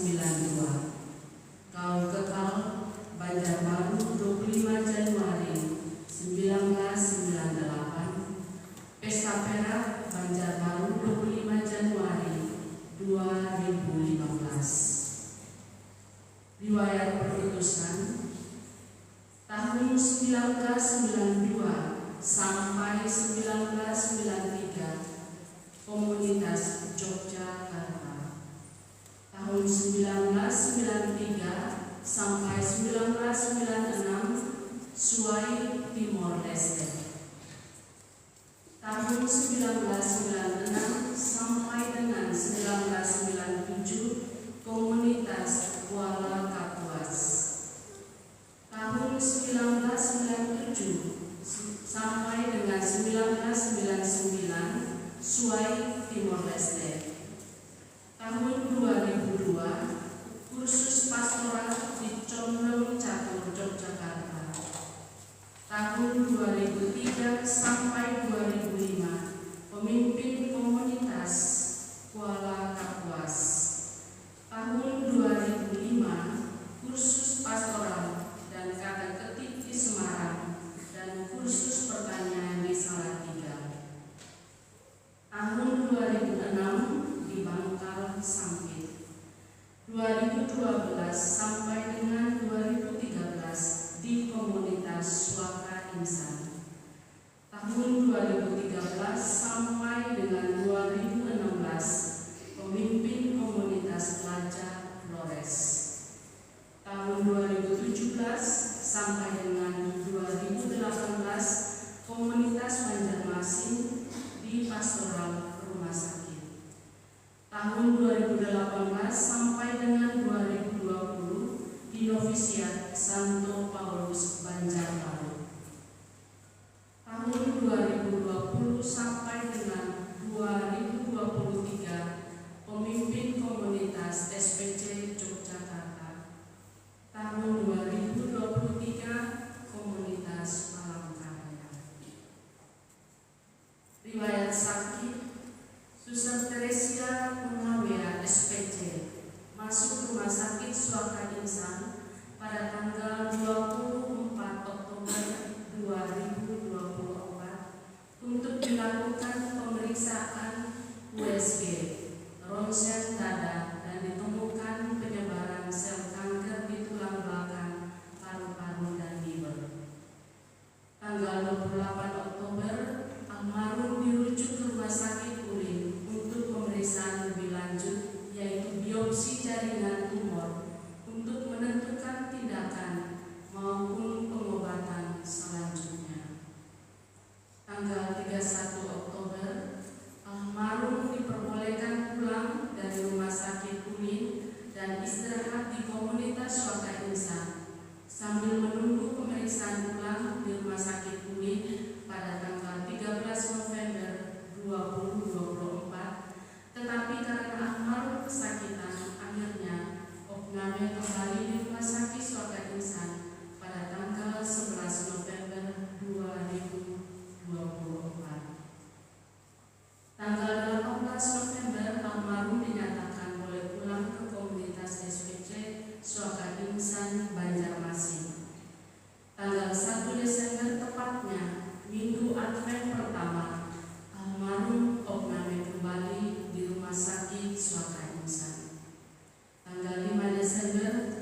92. Kau Kekal, Banjarbaru, 25 Januari 1998. Pesta Perak, Banjarbaru, 25 Januari 2015. Riwayat Perutusan tahun 1992 sampai 1993, Komunitas Yogyakarta. Tahun 1993 sampai 1996, Suai Timor Leste. Tahun 1996 sampai dengan 1997, Komunitas Kuala Kapuas. Tahun 1997 sampai dengan 1999, Suai Timor Leste. Tahun 2002, kursus pastoral di Condong Catur, Yogyakarta. Tahun 2003 sampai 2005, pemimpin komunitas Kuala Kapuas. Tahun 2005, kursus pastoral dan kata ketik di Semarang dan kursus pertanian di Salatiga. Tahun 2006 di Bangkal Sampit. 2012 sampai dengan 2013 di komunitas Suaka Insan. Tahun 2013 sampai dengan 2016, pemimpin komunitas Pelajar Flores. Tahun 2017 sampai dengan 2018, komunitas Banjarmasin di pastoral rumah sakit. Tahun 2018 sampai dengan 2020 di novisiat Santo Paulus Banjarbaru. Tahun 2020 sampai dengan 2023, pemimpin komunitas SPC Yogyakarta. Tahun 2023, komunitas Palangkaraya. Riwayat sakit: Suster Teresia Mengawea SPC masuk rumah sakit Suaka Insan pada tanggal 24 Oktober 2024 untuk dilakukan pemeriksaan USG, ronsen dada, dan ditemukan penyebaran sel kanker di tulang belakang, paru-paru, dan liver. Tanggal 28 Oktober, almarhum dirujuk ke rumah sakit ULIN untuk pemeriksaan lebih lanjut, yaitu biopsi jaringan tumor untuk menentukan tindakan maupun pengobatan selanjutnya. Tanggal 31 Oktober, almarhum diperbolehkan pulang dari rumah sakit ULIN dan istirahat di komunitas Suaka Insan sambil menunggu pemeriksaan ulang di rumah sakit ULIN pada tanggal 13 November 2024, tetapi karena almarhum kesakitan, akhirnya opname kembali di rumah sakit Suaka Insan pada tanggal 11 November 2024. Tanggal 18 November, almarhum dinyatakan boleh pulang ke komunitas SPC Suaka Insan Banjarmasin. Tanggal 1 Desember tepatnya, Minggu Advent pertama, almarhum opname kembali di rumah sakit Suaka Insan. Tanggal 5 Desember,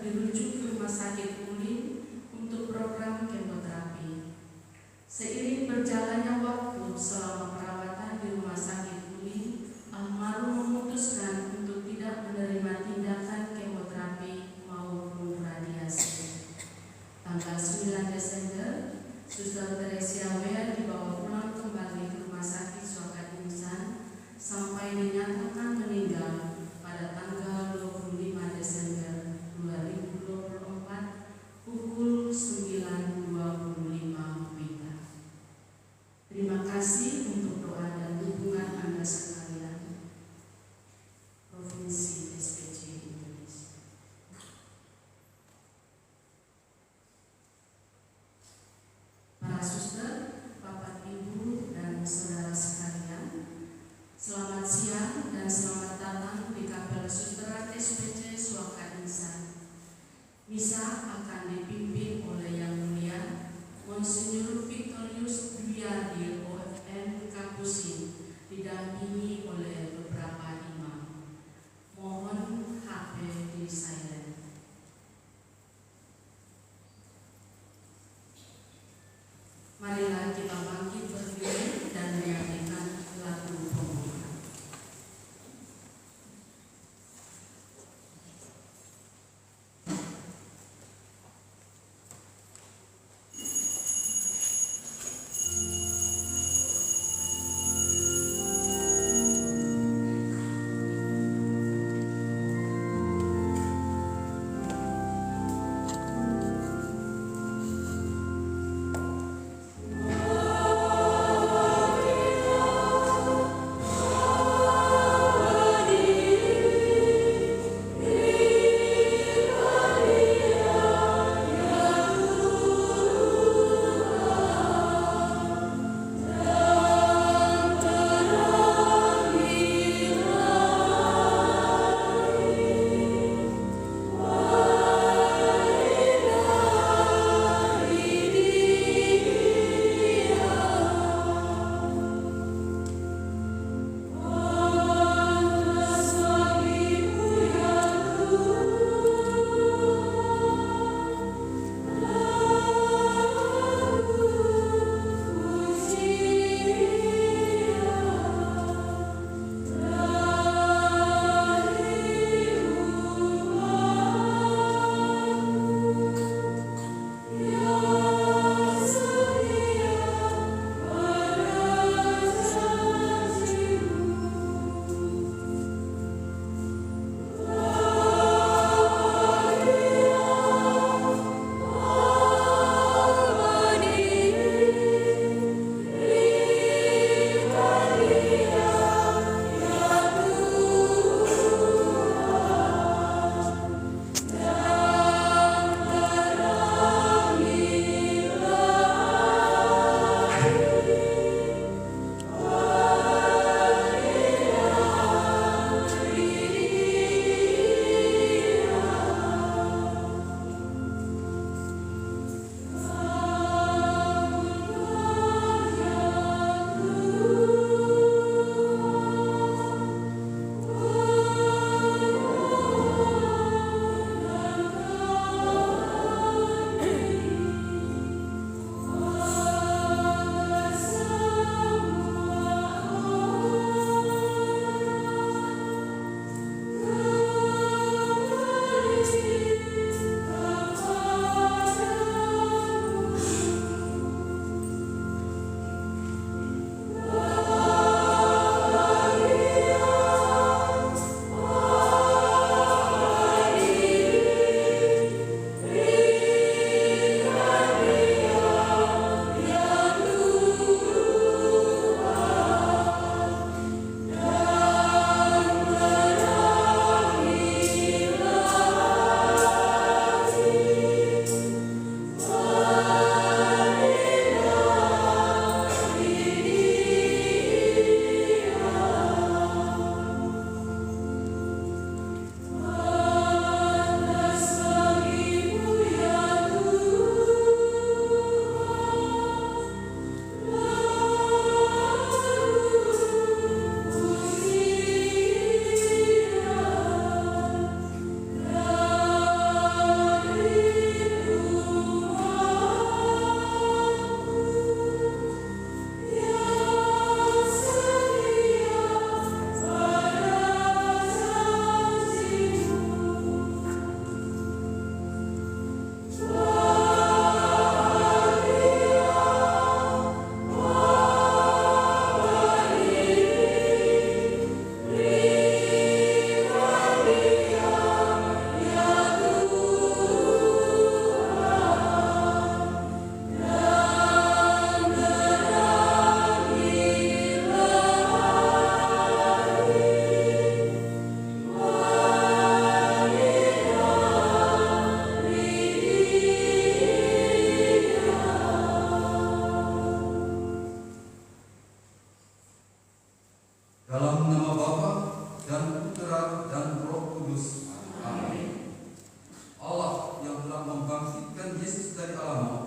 Yesus dari alam maut,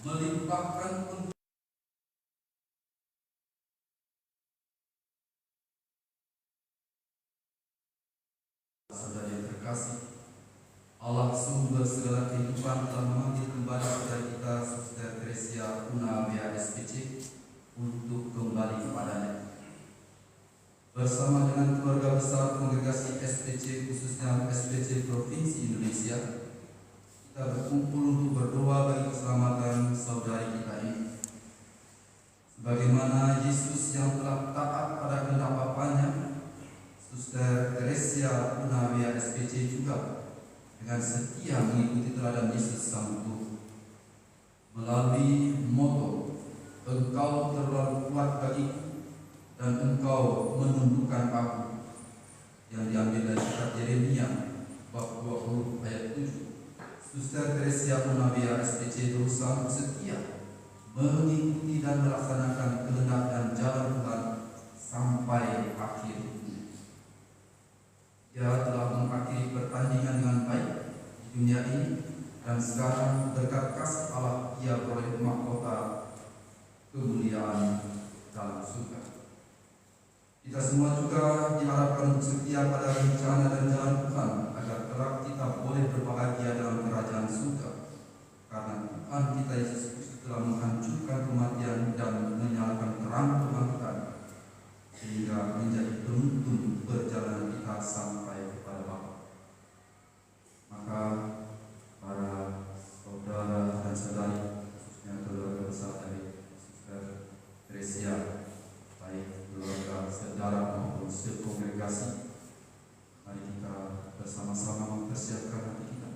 melimpahkan untuk saudara yang terkasih, Allah sumber segala kehidupan telah memanggil kembali saudara kita Suster Teresia Unawea SPC untuk kembali kepadanya. Bersama dengan keluarga besar kongregasi SPC, khususnya SPC Provinsi Indonesia, kita berkumpul untuk berdoa bagi keselamatan saudari kita ini. Sebagaimana Yesus yang telah taat pada kehendak Bapanya, Suster Teresia Unawea SPC juga dengan setia mengikuti teladan Yesus Sang Guru. Melalui moto, "Engkau terlalu kuat bagiku dan engkau menundukkan aku," yang diambil dari kitab Yeremia bab 20 ayat 7, Suster Teresia Unawea SPC berusaha setia mengikuti dan melaksanakan kehendak dan jalan Tuhan sampai akhir hidup. Ia telah mengakhiri pertandingan dengan baik di dunia ini, dan sekarang berkat kasih Allah ia beroleh mahkota kemuliaan dalam surga. Kita semua juga diharapkan untuk setia pada rencana dan jalan Tuhan agar kelak kita boleh berbahagia dalam kerajaan surga, karena Tuhan kita Yesus Kristus telah menghancurkan kematian dan menyalakan terang kebangkitan sehingga menjadi penuntun perjalanan kita sampai kepada Bapa. Maka para saudara dan saudari, khususnya keluarga besar dari Suster Teresia, baik keluarga, saudara maupun sekongregasi, mari kita bersama-sama mempersiapkan hati kita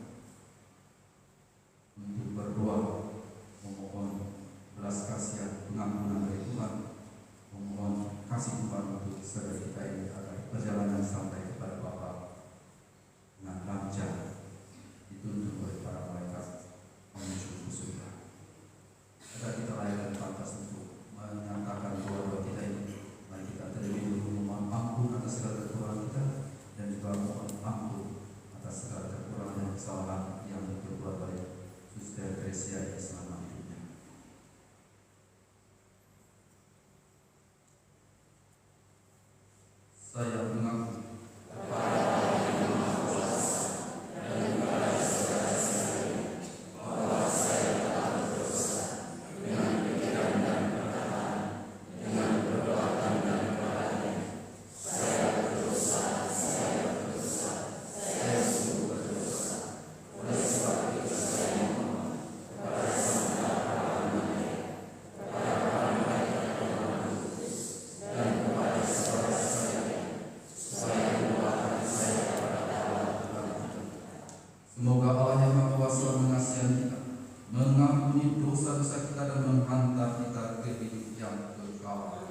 untuk berdoa memohon belas kasihan pengampunan dari Tuhan, memohon kasih Tuhan untuk saudara kita ini agar perjalanan sampai kepada Bapa dengan lancar, dituntun oleh para malaikat menuju ke surga. Agar kita layak dan pantas untuk menyatakan doa-doa kita ini, mari kita terlebih dahulu memohon ampun atas segala kekurangan kita, dan juga mohon ampun atas segala kekurangan dan kesalahan yang diperbuat oleh Suster Teresia ini selama hidupnya. Saya mengaku semoga Allah yang Maha Kuasa mengasihi kita, mengampuni dosa-dosa kita, dan menghantar kita ke hidup yang kekal.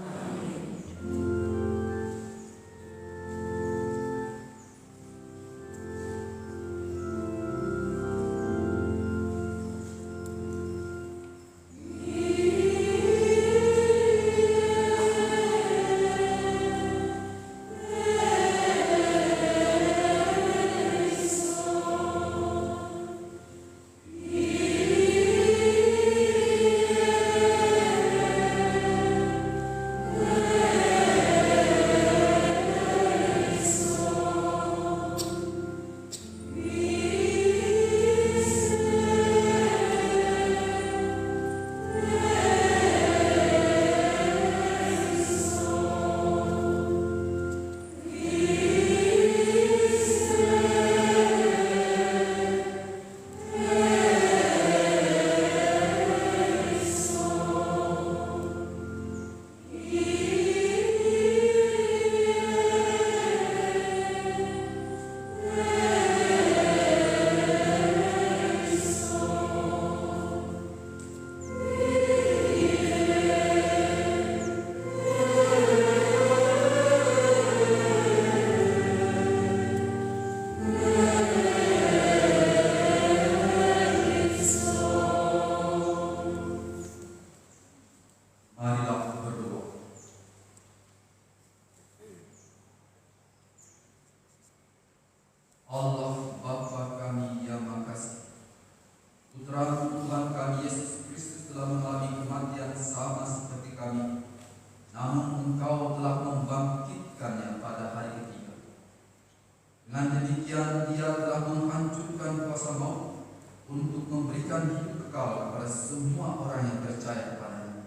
memberikan hidup kekal kepada semua orang yang percaya kepadanya.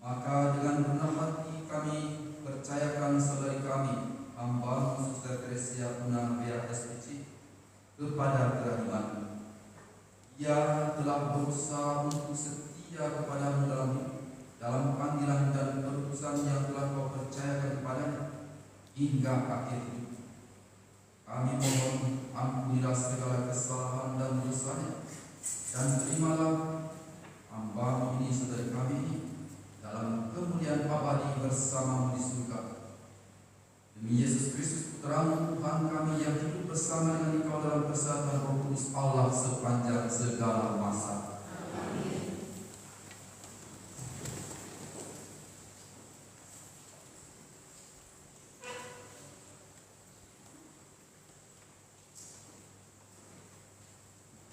Maka dengan berendah hati kami percayakan saudari kami, hamba Suster Teresia Unavia SPC, kepada kerahiman. Ia telah berusaha untuk setia kepadamu dalam panggilan dan perutusan yang telah kau percayakan kepadanya hingga akhir hidup. Kami mohon ampunilah segala kesalahan dan dosanya, dan terimalah hamba ini saudari kami ini dalam kemuliaan abadi bersamamu di surga. Demi Yesus Kristus Putramu Tuhan kami yang hidup bersama dengan Engkau dalam persatuan Roh Kudus Allah sepanjang segala masa.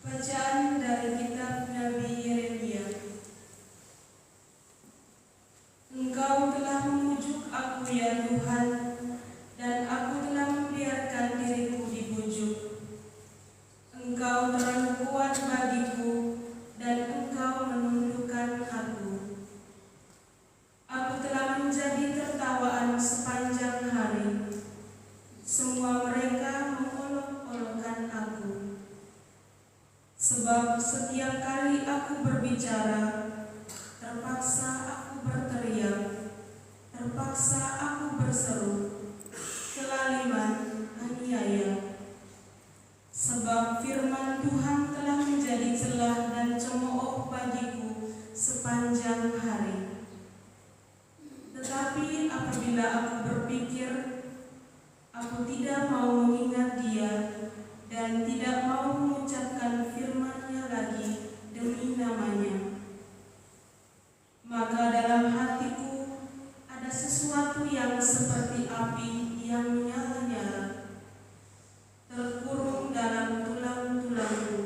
Bacaan dari kitab Nabi Yeremia. Engkau telah memujuk aku ya Tuhan, dan aku telah membiarkan diriku dibujuk. Engkau terlalu kuat bagiku, dan engkau menundukkan aku. Aku telah menjadi tertawaan sepanjang hari. Semua mereka mengolok-olokkan aku. Sebab setiap kali aku berbicara, terpaksa aku berteriak, terpaksa aku berseru, kelaliman, aniaya. Sebab firman Tuhan telah menjadi celah dan cemooh bagiku sepanjang hari. Tetapi apabila aku berpikir, aku tidak mau mengingat Dia dan tidak mau mengucapkan firman-Nya lagi demi namanya. Maka dalam hatiku ada sesuatu yang seperti api yang menyala-nyala, terkurung dalam tulang-tulangku.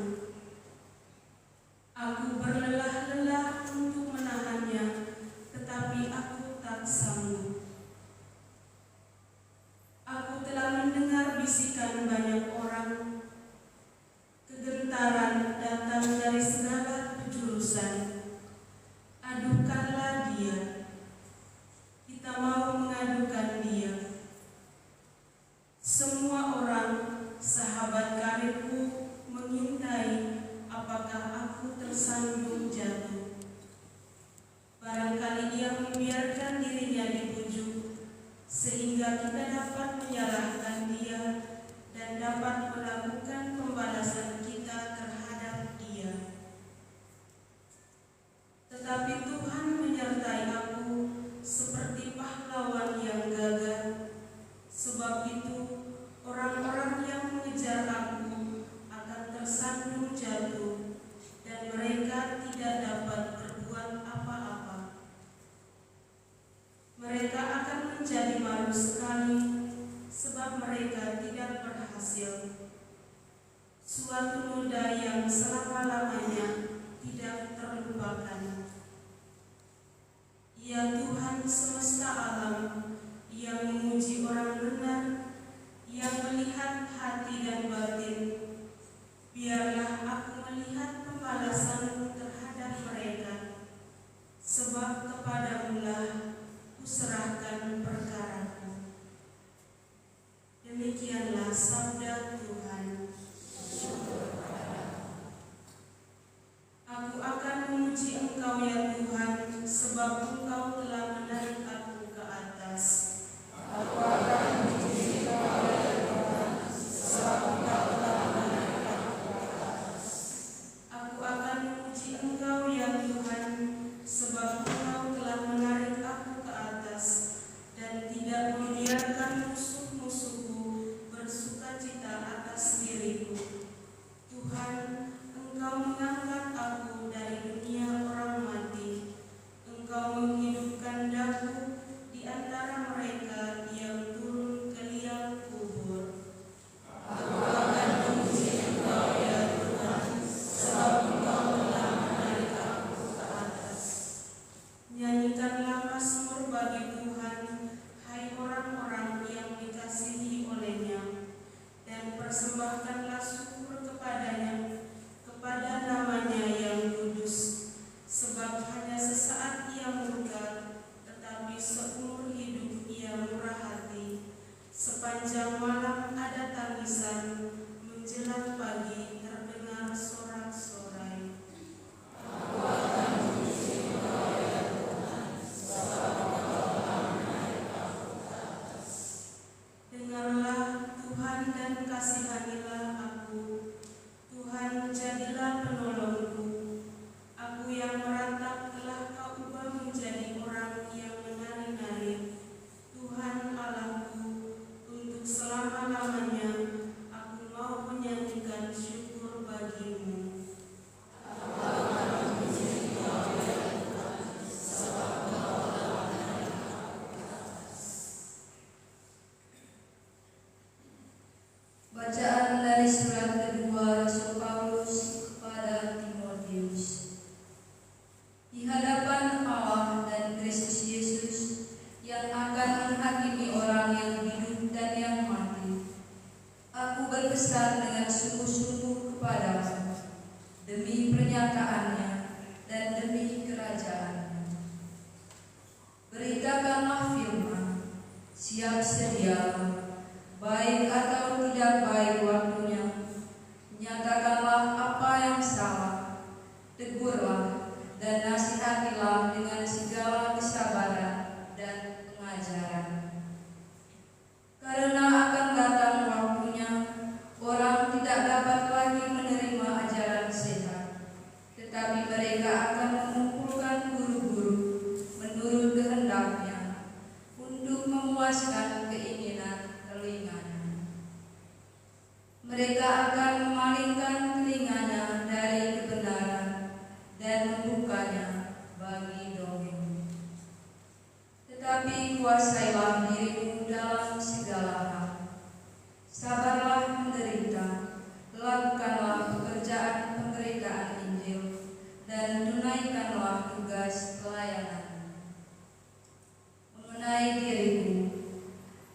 Aku berlelah-lelah untuk menahannya, tetapi aku tak sanggup. Aku telah mendengar bisikan banyak orang. Kegentaran datang dari segala penjurusan. Adukanlah Dia. Kita mau mengadukan Dia. Semua orang, sahabat karibku, mengintai apakah aku tersandung jatuh. Barangkali Dia membiarkan dirinya dibujuk, sehingga kita dapat menyalahkan Dia dan dapat melakukan pembalasan kita terhadap Dia. Tetapi Tuhan menyertai aku seperti pahlawan yang gagah. Sebab itu orang-orang yang mengejar aku akan tersandung jatuh, dan mereka tidak dapat berbuat apa-apa. Mereka akan menjadi malu sekali, sebab mereka tidak berhasil. Suatu noda yang selama-lamanya tidak terlupakan. Ya Tuhan semesta alam, yang memuji orang benar, yang melihat hati dan batin, biarlah aku melihat pembalasan terhadap mereka, sebab kepadamu-lah kuserahkan perkaraku. Demikianlah sabda Tuhan. Aku akan memuji Engkau ya Tuhan, sebab Engkau telah menarik aku ke atas. Aku akan memuji Engkau ya Tuhan, sebab Engkau telah bagimu. Bacaan dari surat kedua Rasul Paulus kepada Timotius. Di hadapan Allah dan Kristus Yesus yang akan menghakimi orang yang hidup dan yang mati, aku berpesan dengan sungguh-sungguh kepadamu demi pernyataannya dan demi kerajaannya. Beritakanlah firman, siap sedia, baik atau tidak baik waktunya. Nyatakanlah apa yang salah, tegurlah dan nasihatilah dengan segala kesabaran dan pengajaran. Karena akan datang waktunya, orang tidak dapat lagi menerima ajaran sehat, tetapi mereka akan mengumpulkan guru-guru menurut kehendaknya untuk memuaskan keinginan telinganya. Mereka akan memalingkan telinganya dari kebenaran dan membukanya bagi dongeng. Tetapi kuasailah dirimu dalam segala hal. Sabarlah menderita, lakukanlah pekerjaan pemberitaan Injil, dan tunaikanlah tugas pelayanan. Mengenai dirimu,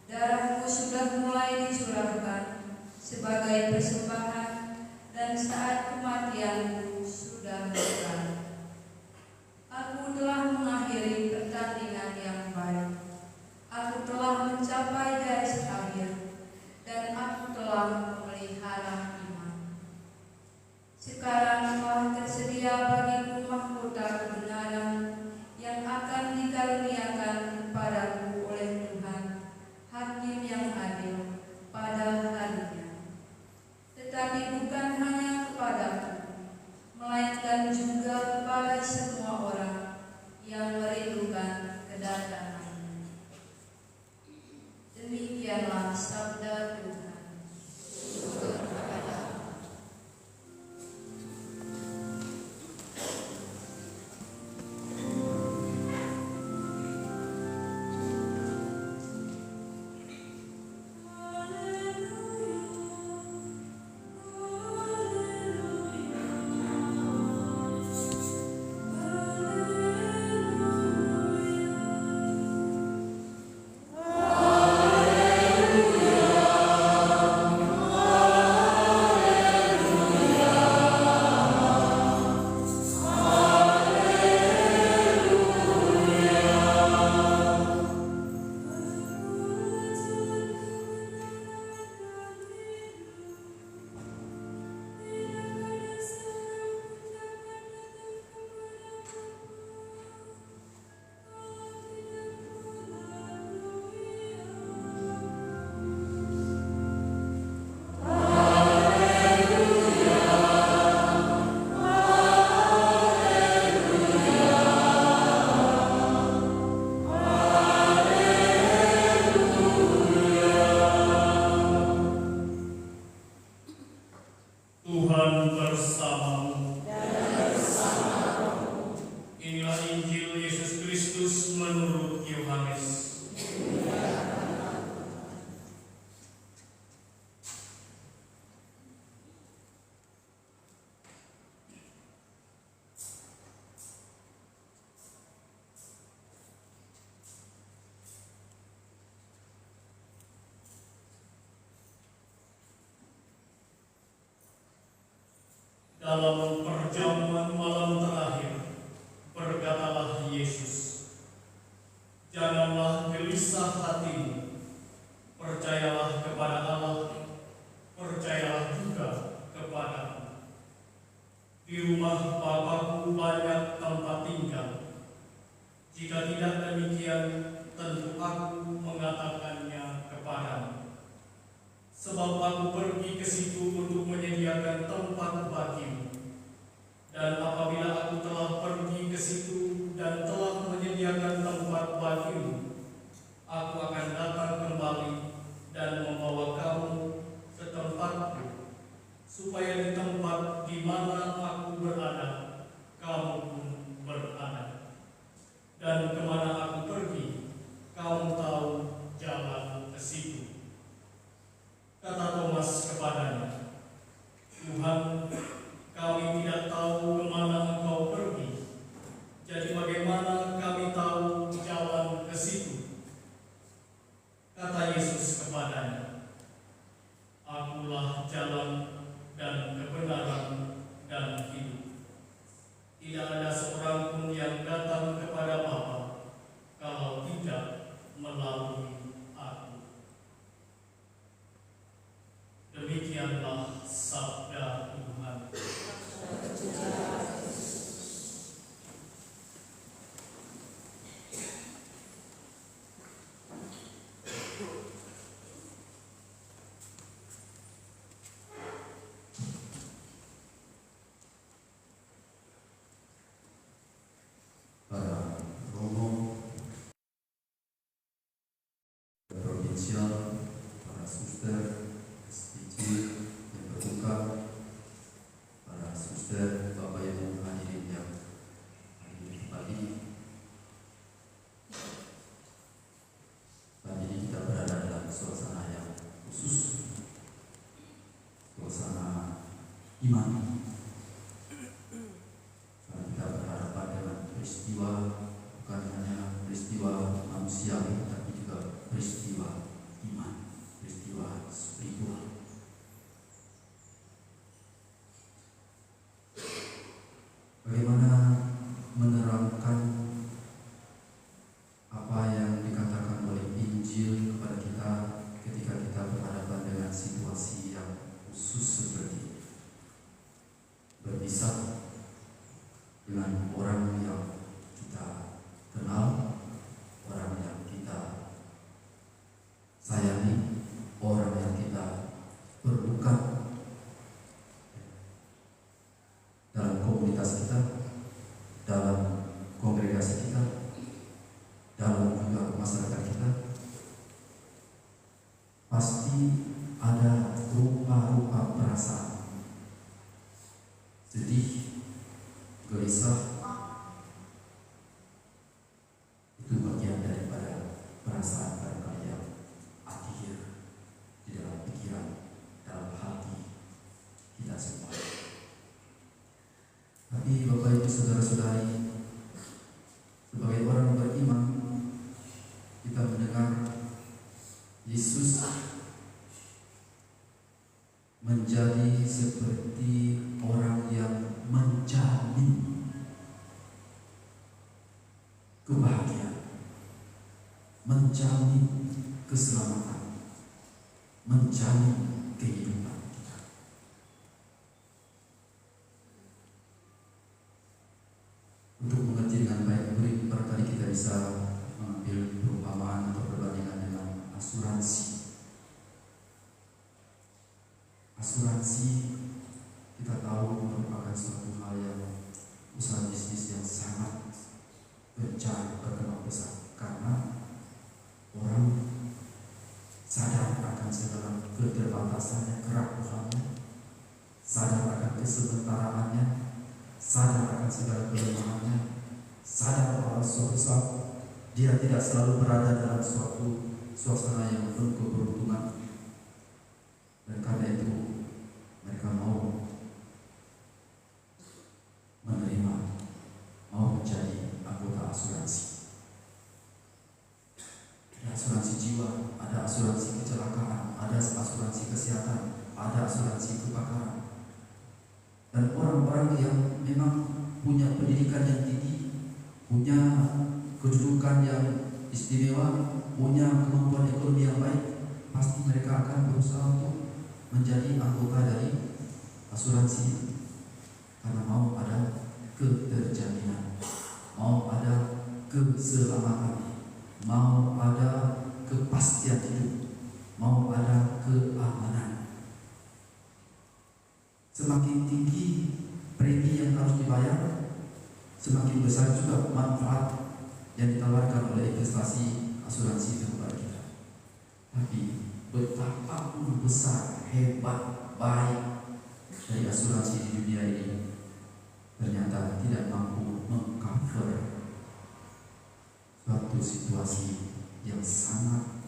darahku sudah mulai dicurahkan sebagai persembahan, dan saat kematianku sudah dekat. Aku telah mengakhiri pertandingan yang baik. Aku telah mencapai garis akhir, dan aku telah memelihara iman. Sekarang telah tersedia bagiku mahkota kebenaran yang akan dikaruniakan kepadaku oleh Tuhan, Hakim yang adil, pada harinya. Tetapi bukan hanya kepadaku, melainkan juga kepada semua orang yang merindukan kedatangannya. Demikianlah sabda Tuhan. Tuhan bersamamu. Inilah Injil Yesus Kristus menurut Yohanes. Dalam perjamuan malam terakhir, berkatalah Yesus, "Janganlah gelisah hatimu, percayalah kepada Allah, percayalah juga kepadaku. Di rumah Bapa-Ku banyak tempat tinggal. Jika tidak demikian, tentu Aku mengatakannya kepadamu. Sebab Aku pergi ke situ untuk menyediakan tempat bagimu. Dan apabila Aku telah pergi ke situ dan telah menyediakan tempat bagimu, Aku akan datang kembali dan membawa kamu ke tempatku, supaya di tempat di mana aku berada, kamu pun berada. Dan kemana aku pergi, kamu tahu jalan ke situ. Kata Thomas kepadanya, Tuhan, kami tidak tahu kemana Engkau pergi. Jadi bagaimana kami tahu jalan ke situ? Kata Yesus kepadanya, Akulah jalan dan kebenaran dan hidup. Tidak ada seorang pun yang datang kepada Bapa kalau tidak melalui Aku. Demikianlah sabda Tuhan. Para romo, provinsial, para suster, SPC yang berbuka, para suster, Bapak Ibu hadirin yang hadir kembali. Saat ini kita berada dalam suasana yang khusus, suasana iman. Kita berhadapan dengan peristiwa, bukan hanya peristiwa manusiawi, tapi juga peristiwa iman, peristiwa spiritual. Bagaimana menerangkan apa yang dikatakan oleh Injil kepada kita ketika kita berhadapan dengan situasi yang khusus seperti ini? Berpisah dengan orang yang kita kenal, orang yang kita sayangi, orang yang kita perlukan dalam komunitas kita, dalam kongregasi kita, dalam juga masyarakat kita. Pasti ada rupa-rupa perasaan sedih, gelisah. Itu bagian daripada perasaan barangkali yang hadir di dalam pikiran, dalam hati kita semua. Tapi Bapak Ibu saudara-saudari, sebagai orang beriman, kita mendengar Yesus menjadi seperti orang yang menjamin kebahagiaan, menjamin keselamatan, menjamin kehidupan kita. Untuk mengerti dengan baik, barangkali kita bisa mengambil perumpamaan atau perbandingan dengan asuransi. Asuransi kita tahu merupakan suatu hal yang usaha bisnis yang sangat gencar berkembang besar, karena orang sadar akan segala keterbatasannya, kerapuhannya, sadar akan kesementaraannya, sadar akan segala kelemahannya, sadar bahwa suatu saat dia tidak selalu berada dalam suatu suasana yang penuh keberuntungan. Dan karena itu mereka mau menerima, mau menjadi anggota asuransi. Ada asuransi jiwa, ada asuransi kecelakaan, ada asuransi kesehatan, ada asuransi kebakaran. Dan orang-orang yang memang punya pendidikan yang tinggi, punya kedudukan yang istimewa, punya kemampuan ekonomi yang baik, pasti mereka akan berusaha untuk menjadi anggota dari asuransi, karena mau ada keterjaminan, mau ada keselamatan, mau ada kepastian hidup, mau ada keamanan. Semakin tinggi premi yang harus dibayar, semakin besar juga manfaat yang ditawarkan oleh investasi asuransi itu kepada kita. Tapi betapapun besar, hebat, baik dari asuransi di dunia ini ternyata tidak mampu mengcover suatu situasi yang sangat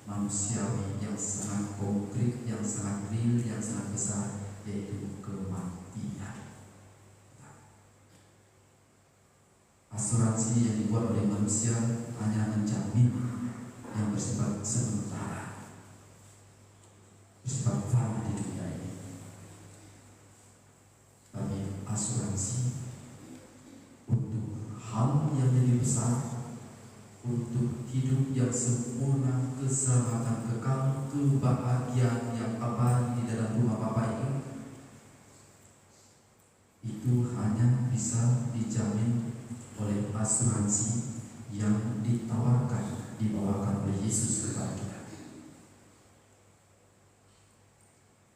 manusiawi, yang sangat konkret, yang sangat real, yang sangat besar, yaitu kematian. Asuransi yang dibuat oleh manusia hanya menjamin yang bersifat sementara, bersifat fana di dunia ini. Tapi asuransi untuk hal yang lebih besar, untuk hidup yang sempurna, keselamatan kekal, kebahagiaan yang abadi di dalam rumah Bapa itu hanya bisa dijamin oleh asuransi yang dibawakan oleh Yesus kepada kita.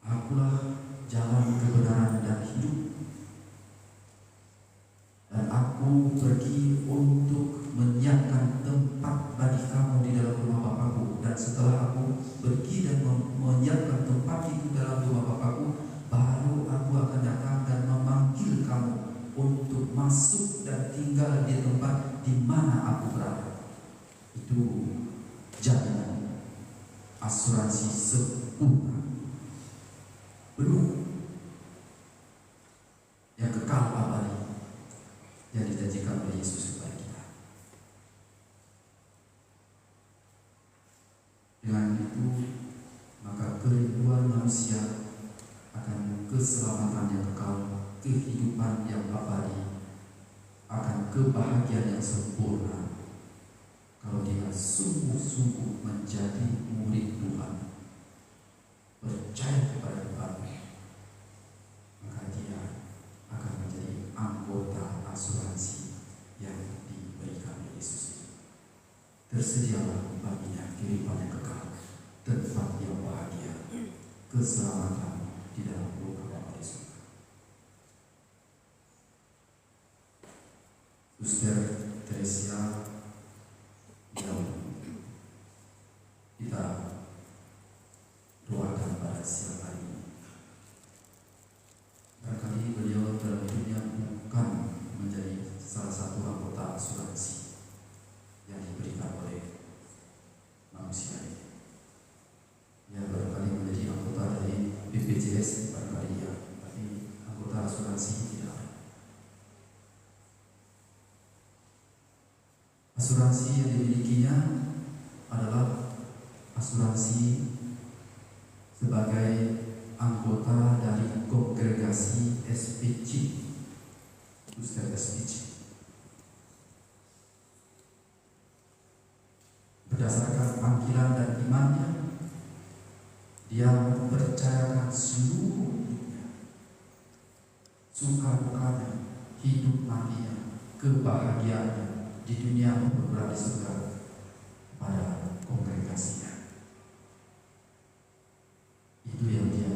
Akulah jalan kebenaran dan hidup, dan aku pergi untuk menyiapkan tempat bagi kamu di dalam rumah Bapakku. Dan setelah aku pergi dan menyiapkan tempat itu dalam rumah Bapakku, baru aku akan datang dan memanggil kamu untuk masuk dan tinggal di tempat di mana aku berada. Itu jaminan asuransi sempurna, penuh, yang kekal abadi yang dijanjikan oleh Yesus kepada kita. Dengan itu, maka kerinduan manusia akan keselamatan yang kekal, kehidupan yang abadi, akan kebahagiaan yang sempurna kalau dia sungguh-sungguh menjadi murid Tuhan, percaya kepada Tuhan, maka dia akan menjadi anggota asuransi yang diberikan oleh Yesus. Tersedialah baginya kehidupan yang kekal, tempat yang bahagia, keselamatan di dalam rumah Bapa di surga. Suster Teresia yang kita doakan pada siang hari ini, barangkali beliau dalam hidupnya bukan menjadi salah satu anggota asuransi yang diberikan oleh manusia ini. Ya, barangkali menjadi anggota dari BPJS, barangkali ya, tapi anggota asuransi tidak. Asuransi yang dimilikinya adalah asuransi sebagai anggota dari kongregasi SPC, Suster SPC. Berdasarkan panggilan dan imannya, dia mempercayakan seluruh hidupnya, suka dukanya, hidup matinya, kebahagiaannya di dunia maupun di surga pada kongregasinya. Itu yang dia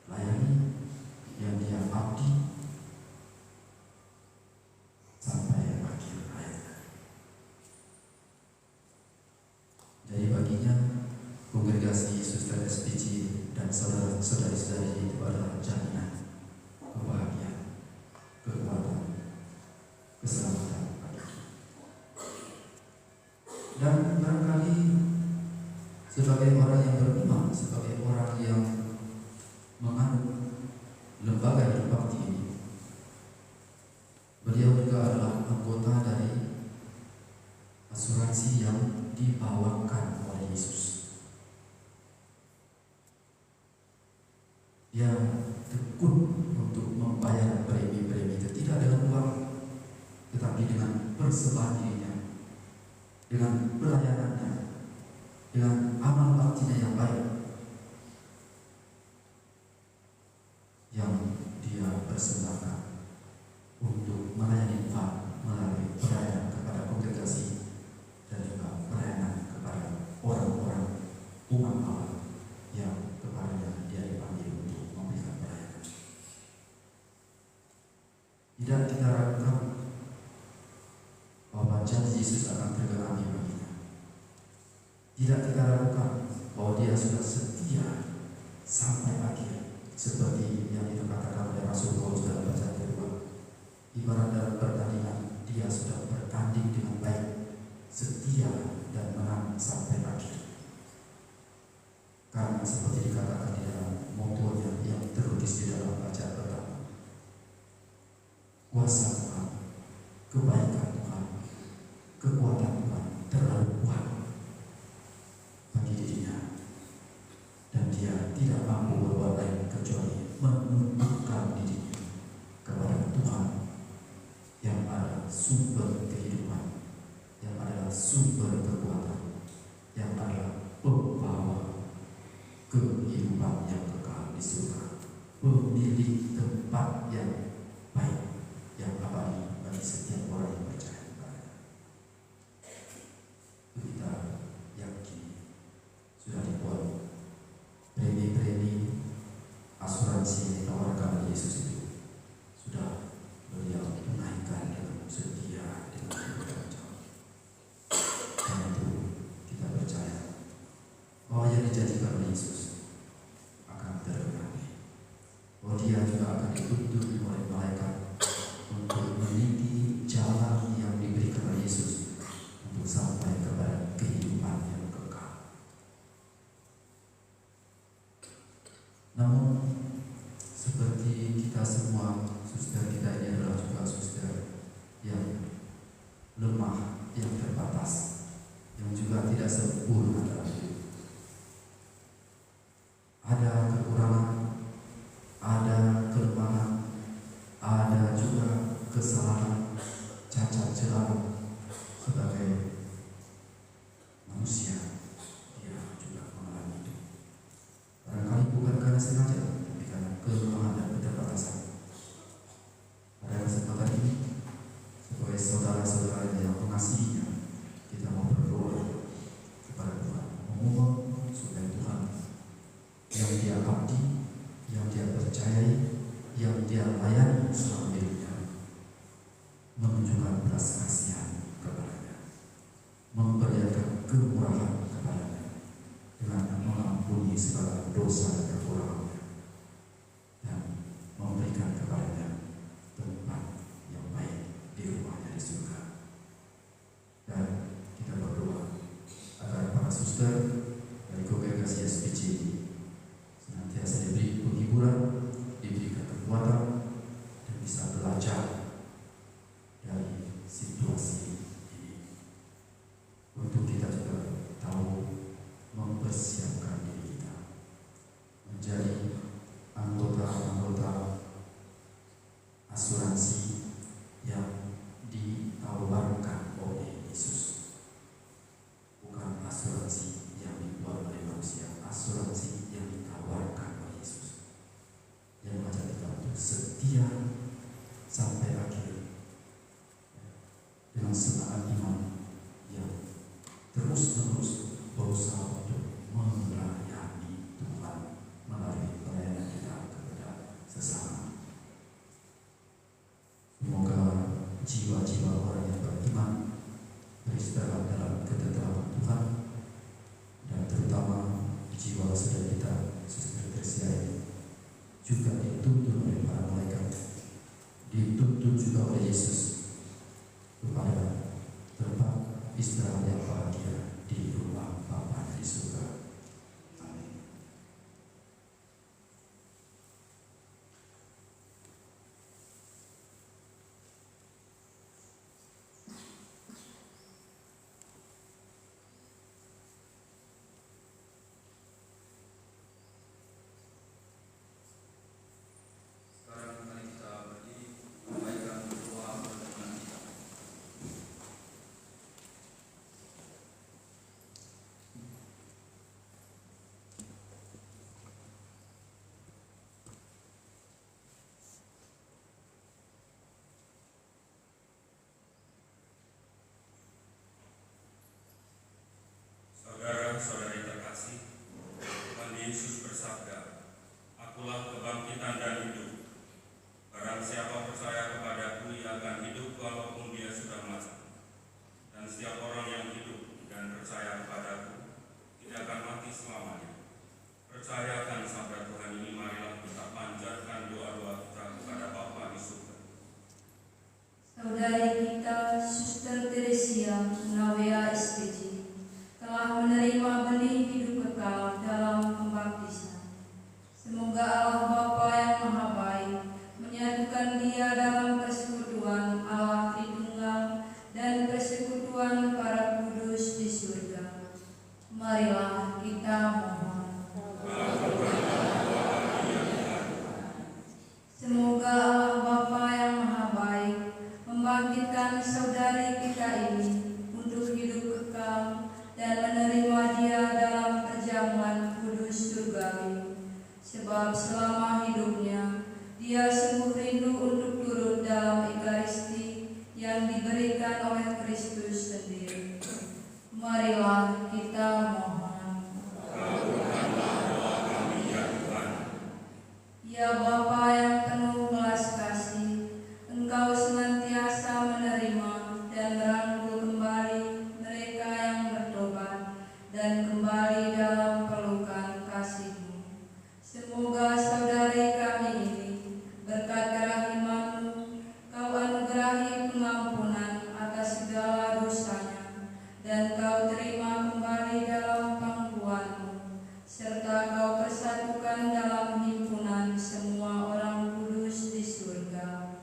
layani, yang dia abdi sampai akhir hayatnya. Jadi baginya kongregasi Suster SPC dan saudara-saudari itu adalah jaminan kebahagiaan, kekuatan, keselamatan. Dan barangkali sebagai orang yang beriman, sebagai orang yang menganut lembaga hidup bakti ini, beliau juga adalah anggota dari asuransi yang dibawakan oleh Yesus. Dia tekun untuk membayar premi-premi itu tidak dengan uang, tetapi dengan persembahan dirinya, dengan pelayanannya, dengan amal baktinya yang baik yang dia persembahkan untuk melayani Tuhan melalui pelayanan kepada kongregasi dan juga pelayanan kepada orang-orang umat Allah yang kepadanya dia dipanggil untuk memberikan pelayanan. Tidak kita ragukan bahwa janji Yesus akan tergenapi baginya. Tidak kita ragukan bahwa dia sudah setia sampai akhir, seperti yang dikatakan oleh Rasul Paulus dalam bacaan kedua. Ibarat dalam pertandingan, dia sudah bertanding dengan baik, setia dan menang sampai akhir. Karena seperti dikatakan di dalam motonya yang tertulis di dalam bacaan pertama, kuasa Tuhan, kebaikan Tuhan, kekuatan Tuhan terlalu kuat bagi dirinya, dan dia tidak mampu berbuat lain kecuali menundukkan dirinya kepada Tuhan yang adalah sumber kehidupan, yang adalah sumber kekuatan, yang adalah pembawa kehidupan yang kekal di surga, pemilik tempat yang baik, yang abadi bagi setiap orang yang percaya kepadanya. Kita yakini sudah dibuat premi-premi asuransi yang ditawarkan oleh Yesus itu sudah beliau tunaikan dengan setia, dengan bertanggung jawab. Karena itu kita percaya bahwa yang dijanjikan oleh Yesus akan tergenapi, bahwa dia juga akan dituntun oleh malaikat untuk meniti jalan yang diberikan oleh Yesus untuk sampai kepada kehidupan yang kekal. Namun seperti kita semua, suster kita ini adalah juga suster yang lemah, yang terbatas, yang juga tidak sempurna dalam hidup. Ada kekurangan, ada kelemahan, ada juga kesalahan, cacat celah. Sebagai manusia, dia juga mengalami itu. Barangkali bukan karena sengaja, tapi karena kelemahan dan keterbatasan. Pada kesempatan ini, sebagai saudara-saudara yang mengasihinya, kita mau berdoa kepada Tuhan, memohon supaya Tuhan yang dia abdi, yang dia percayai, yang dia layani selama hidupnya, menunjukkan belas kasihan kepadanya, memperlihatkan kemurahan kepadanya dengan mengampuni segala dosa dan kekurangannya, dan memberikan kepadanya tempat yang baik di rumahnya di surga. Dan kita berdoa agar para suster dari kongregasi SPC senantiasa diberi penghiburan, diberikan kekuatan, dan bisa belajar dari situasi ini, untuk kita juga tahu mempersiapkan diri kita menjadi anggota-anggota asuransi yang ditawarkan oleh Yesus, bukan asuransi yang dibuat oleh manusia, asuransi yang ditawarkan oleh Yesus, yang mengajak kita untuk setia sampai akhir dengan semangat iman yang terus-menerus berusaha untuk melayani Tuhan melalui pelayanan kita kepada sesama. Semoga jiwa-jiwa orang yang beriman beristirahat dalam ketetapan Tuhan, dan terutama jiwa saudara kita Suster Tersia ini juga dituntun oleh para malaikat, dituntun juga oleh Yesus kepada tempat istirahat yang bahagia di rumah Bapa di surga. Amin. saudari kita, Suster Teresia Unawea SPC, telah menerima benih hidup kekal dalam pembaptisan. Semoga Allah Bapa yang Maha Baik menyatukan dia dalam persekutuan Allah Tritunggal dan persekutuan para kudus di surga. Marilah kita mohon. Semoga Allah Bapa yang Maha Baik membangkitkan saudari kita ini untuk hidup kekal dan menerima dia dalam perjamuan kudus surgawi. Sebab selama hidupnya dia sungguh rindu untuk turut dalam Ekaristi yang diberikan oleh Kristus sendiri. Marilah kita mohon. Ya Bapa yang penuh belas kasih, Engkau senantiasa menerima dan merangkul kembali mereka yang bertobat dan kembali dalam pelukan kasih-Mu. Semoga saudari kami ini berkat kerahiman-Mu, Kau anugerahi pengampunan atas segala dosanya, dan Kau terima kembali dalam pangkuan-Mu, serta Kau persatukan dalam himpunan semua orang kudus di surga.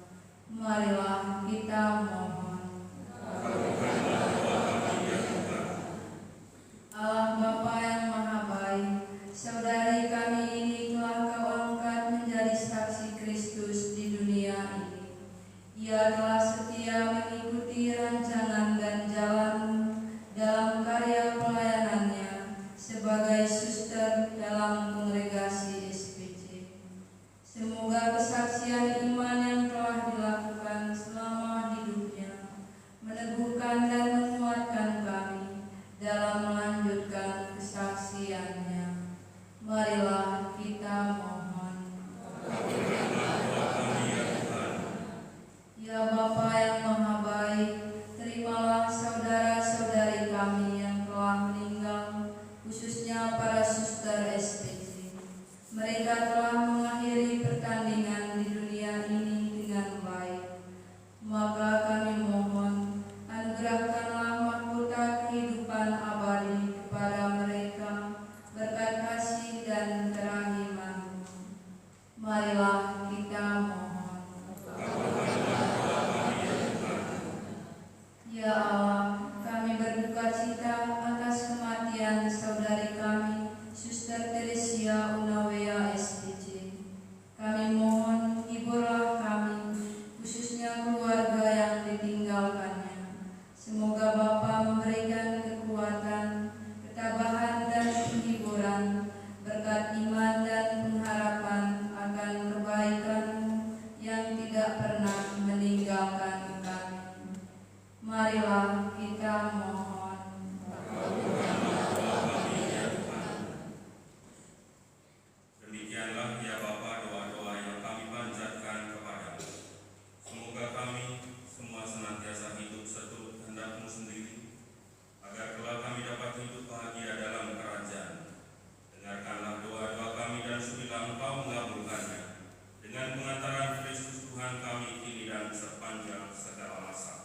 Marilah kita mohon. Allah Bapa yang Maha Baik, saudari kami ini telah Kau angkat menjadi saksi Kristus di dunia ini. Ia telah setia mengikuti rancangan dan jalan-Mu dalam karya pelayanannya sebagai suster dalam kongregasi SPC. Semoga kesaksian iman yang telah dilakukan selama hidupnya meneguhkan dan menguatkan kami dalam melanjutkan kesaksiannya. Marilah kita mohon. Ya Bapa yang Maha Baik, terimalah saudara-saudari kami yang telah meninggal, khususnya para suster SPC. Mereka telah mengakhiri pertandingan di dunia ini dengan baik. Maka kami mohon, anugerahkanlah mahkota kehidupan abadi kepada mereka berkat kasih dan kerahiman-Mu. Marilah kita mohon. Ya Allah, kami berduka cita atas kematian saudari kami, Suster Teresia Unawea SPC. Kami mohon, hiburlah kami, khususnya keluarga yang ditinggalkannya. Semoga Bapa memberikan kekuatan, ketabahan dan penghiburan, berkat iman dan pengharapan akan kebaikan-Mu yang tidak pernah meninggalkan kami. Marilah kita mohon. Demikianlah ya Bapa doa-doa yang kami panjatkan kepadamu. Semoga kami semua senantiasa hidup seturut kehendak-Mu sendiri, agar kelak kami dapat hidup bahagia dalam kerajaan. Dengarkanlah doa-doa kami dan sudilah Engkau mengabulkannya, dengan pengantaran Kristus Tuhan kami kini dan sepanjang segala masa.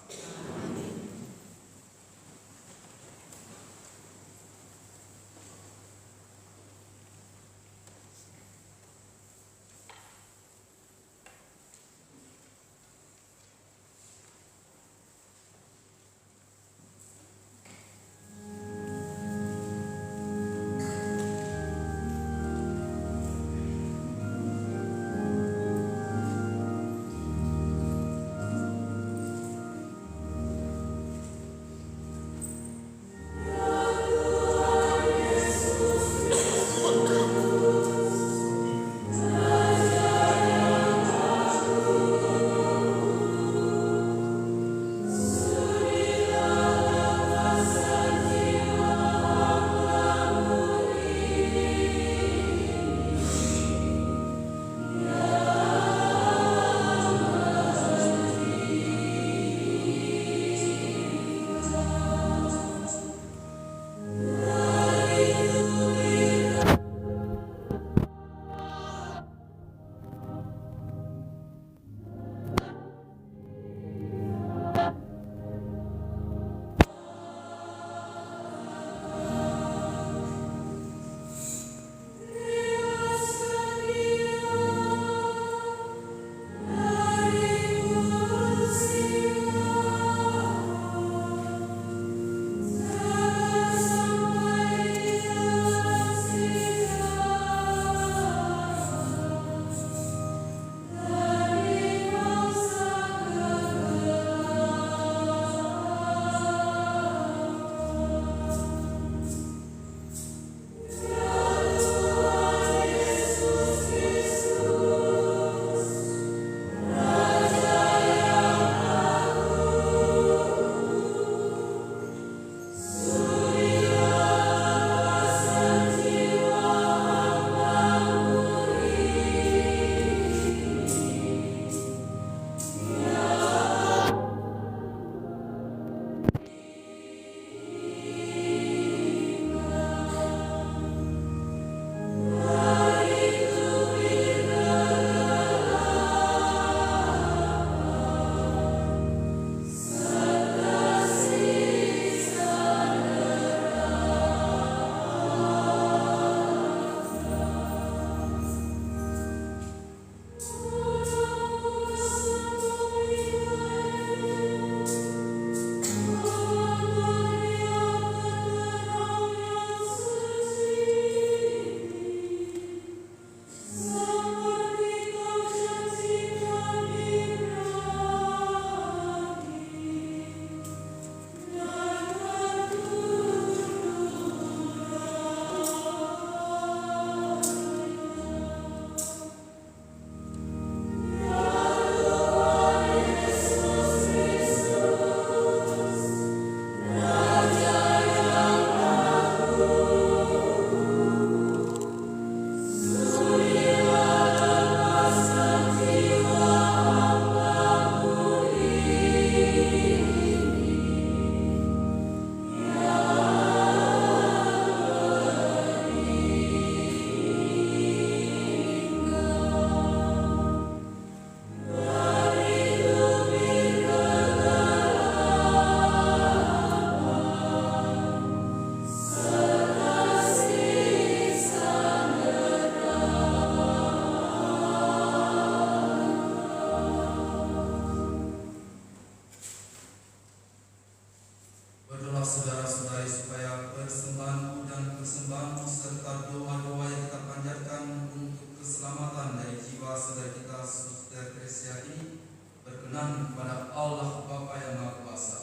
Suster Teresia ini berkenan kepada Allah Bapa yang Maha Kuasa.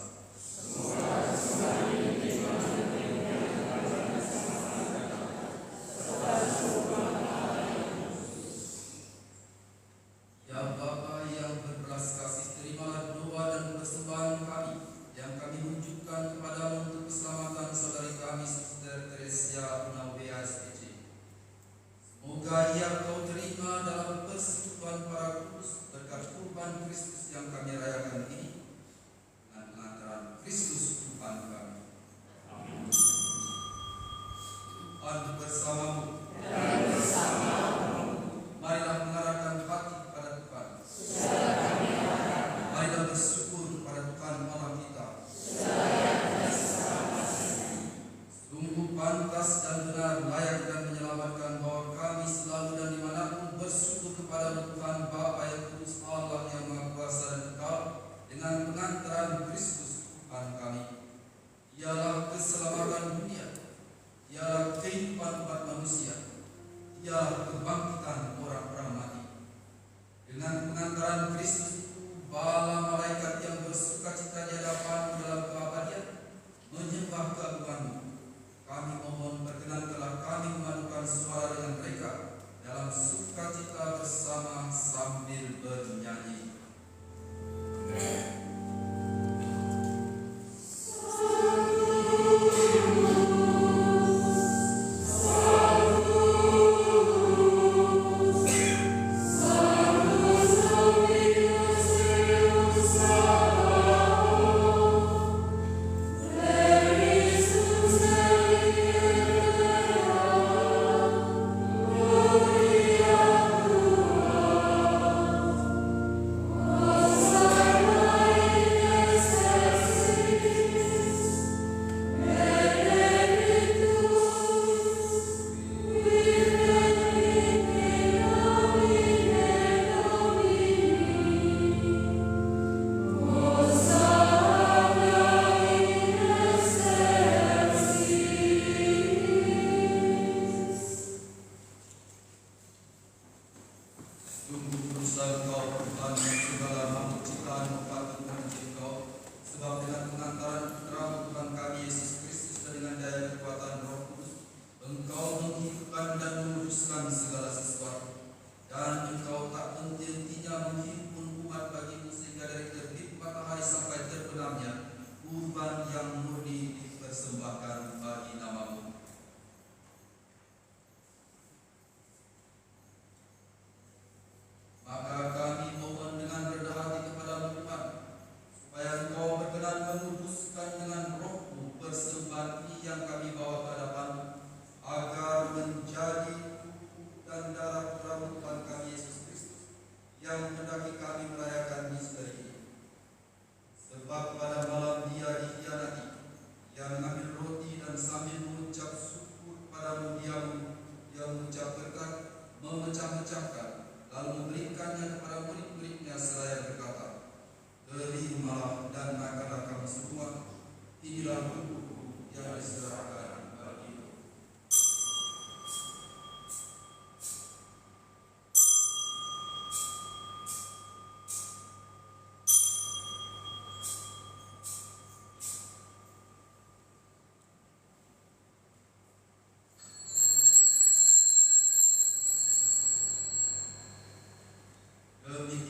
Ya Bapa yang berbelas kasih, terimalah doa dan persembahan kami yang kami wujudkan kepadamu untuk keselamatan saudari kami Suster Teresia Unawea SPC. Semoga ia kau terima dalam persekutuan para kudus berkat kurban Kristus yang kami rayakan ini dengan pengantaran Kristus Tuhan kami. Amin. Tuhan bersamamu. Marilah mengarahkan hati kepada Tuhan. Marilah bersyukur kepada Tuhan Allah kita. Sungguh pantas dan benar, layak dan menyelamatkan bahwa kami selalu dan dimanapun bersyukur kepada Tuhan Bapa yang kudus, Allah yang Maha Kuasa dan kekal, dengan pengantaran Kristus Tuhan kami. Ialah keselamatan dunia, ialah kehidupan umat manusia, ialah kebangkitan orang-orang mati. Dengan pengantaran Kristus itu, bala malaikat yang bersukacita di hadapan dalam keabadian menyembah keagunganmu. Kami mohon perkenankanlah kami memadukan suara dengan mereka dalam sukacita bersama sambil bernyanyi. Sungguh berusaha Engkau Tuhan yang segala makhluk ciptaan patut memuji Engkau, sebab dengan pengantaran putra Tuhan kami Yesus Kristus dan dengan daya kekuatan Roh Kudus, Engkau menghidupkan dan meluruskan segala sesuatu, dan Engkau tak henti-hentinya menghimpun umat bagimu sehingga dari terbit matahari sampai terbenamnya kurban yang murni dipersembahkan bagi namamu. Maka kami mohon dengan rendah hati kepada Tuhan, supaya Engkau berkenan menguduskan dengan Roh-Mu persembahan ini yang kami bawa ke hadapan-Mu, agar menjadi tubuh dan darah putra Tuhan kami Yesus Kristus, yang mendaki kami merayakan misteri ini. Sebab pada malam Dia dikhianati, yang mengambil roti dan sambil mengucap syukur padamu Dia mengucap berkat, memecah-mecahkan, lalu memberikannya kepada murid-muridnya seraya berkata, "Terimalah dan makanlah kamu semua, inilah tubuhku yang diserahkan bagimu." Demikian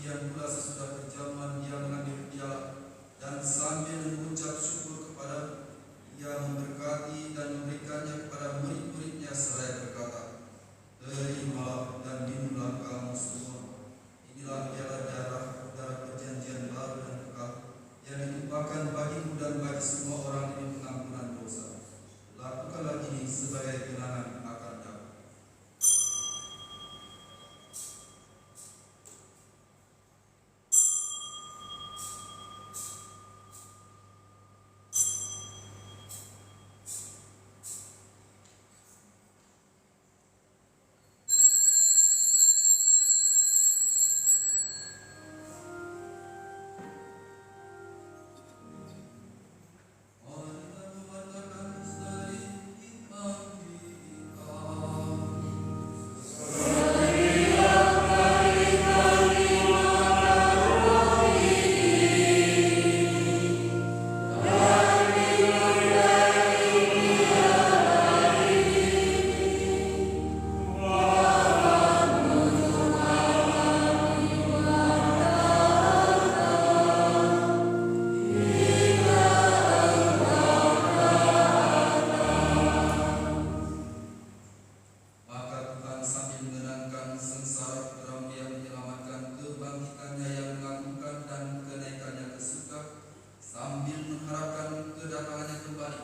sambil mengharapkan kedatangannya kembali,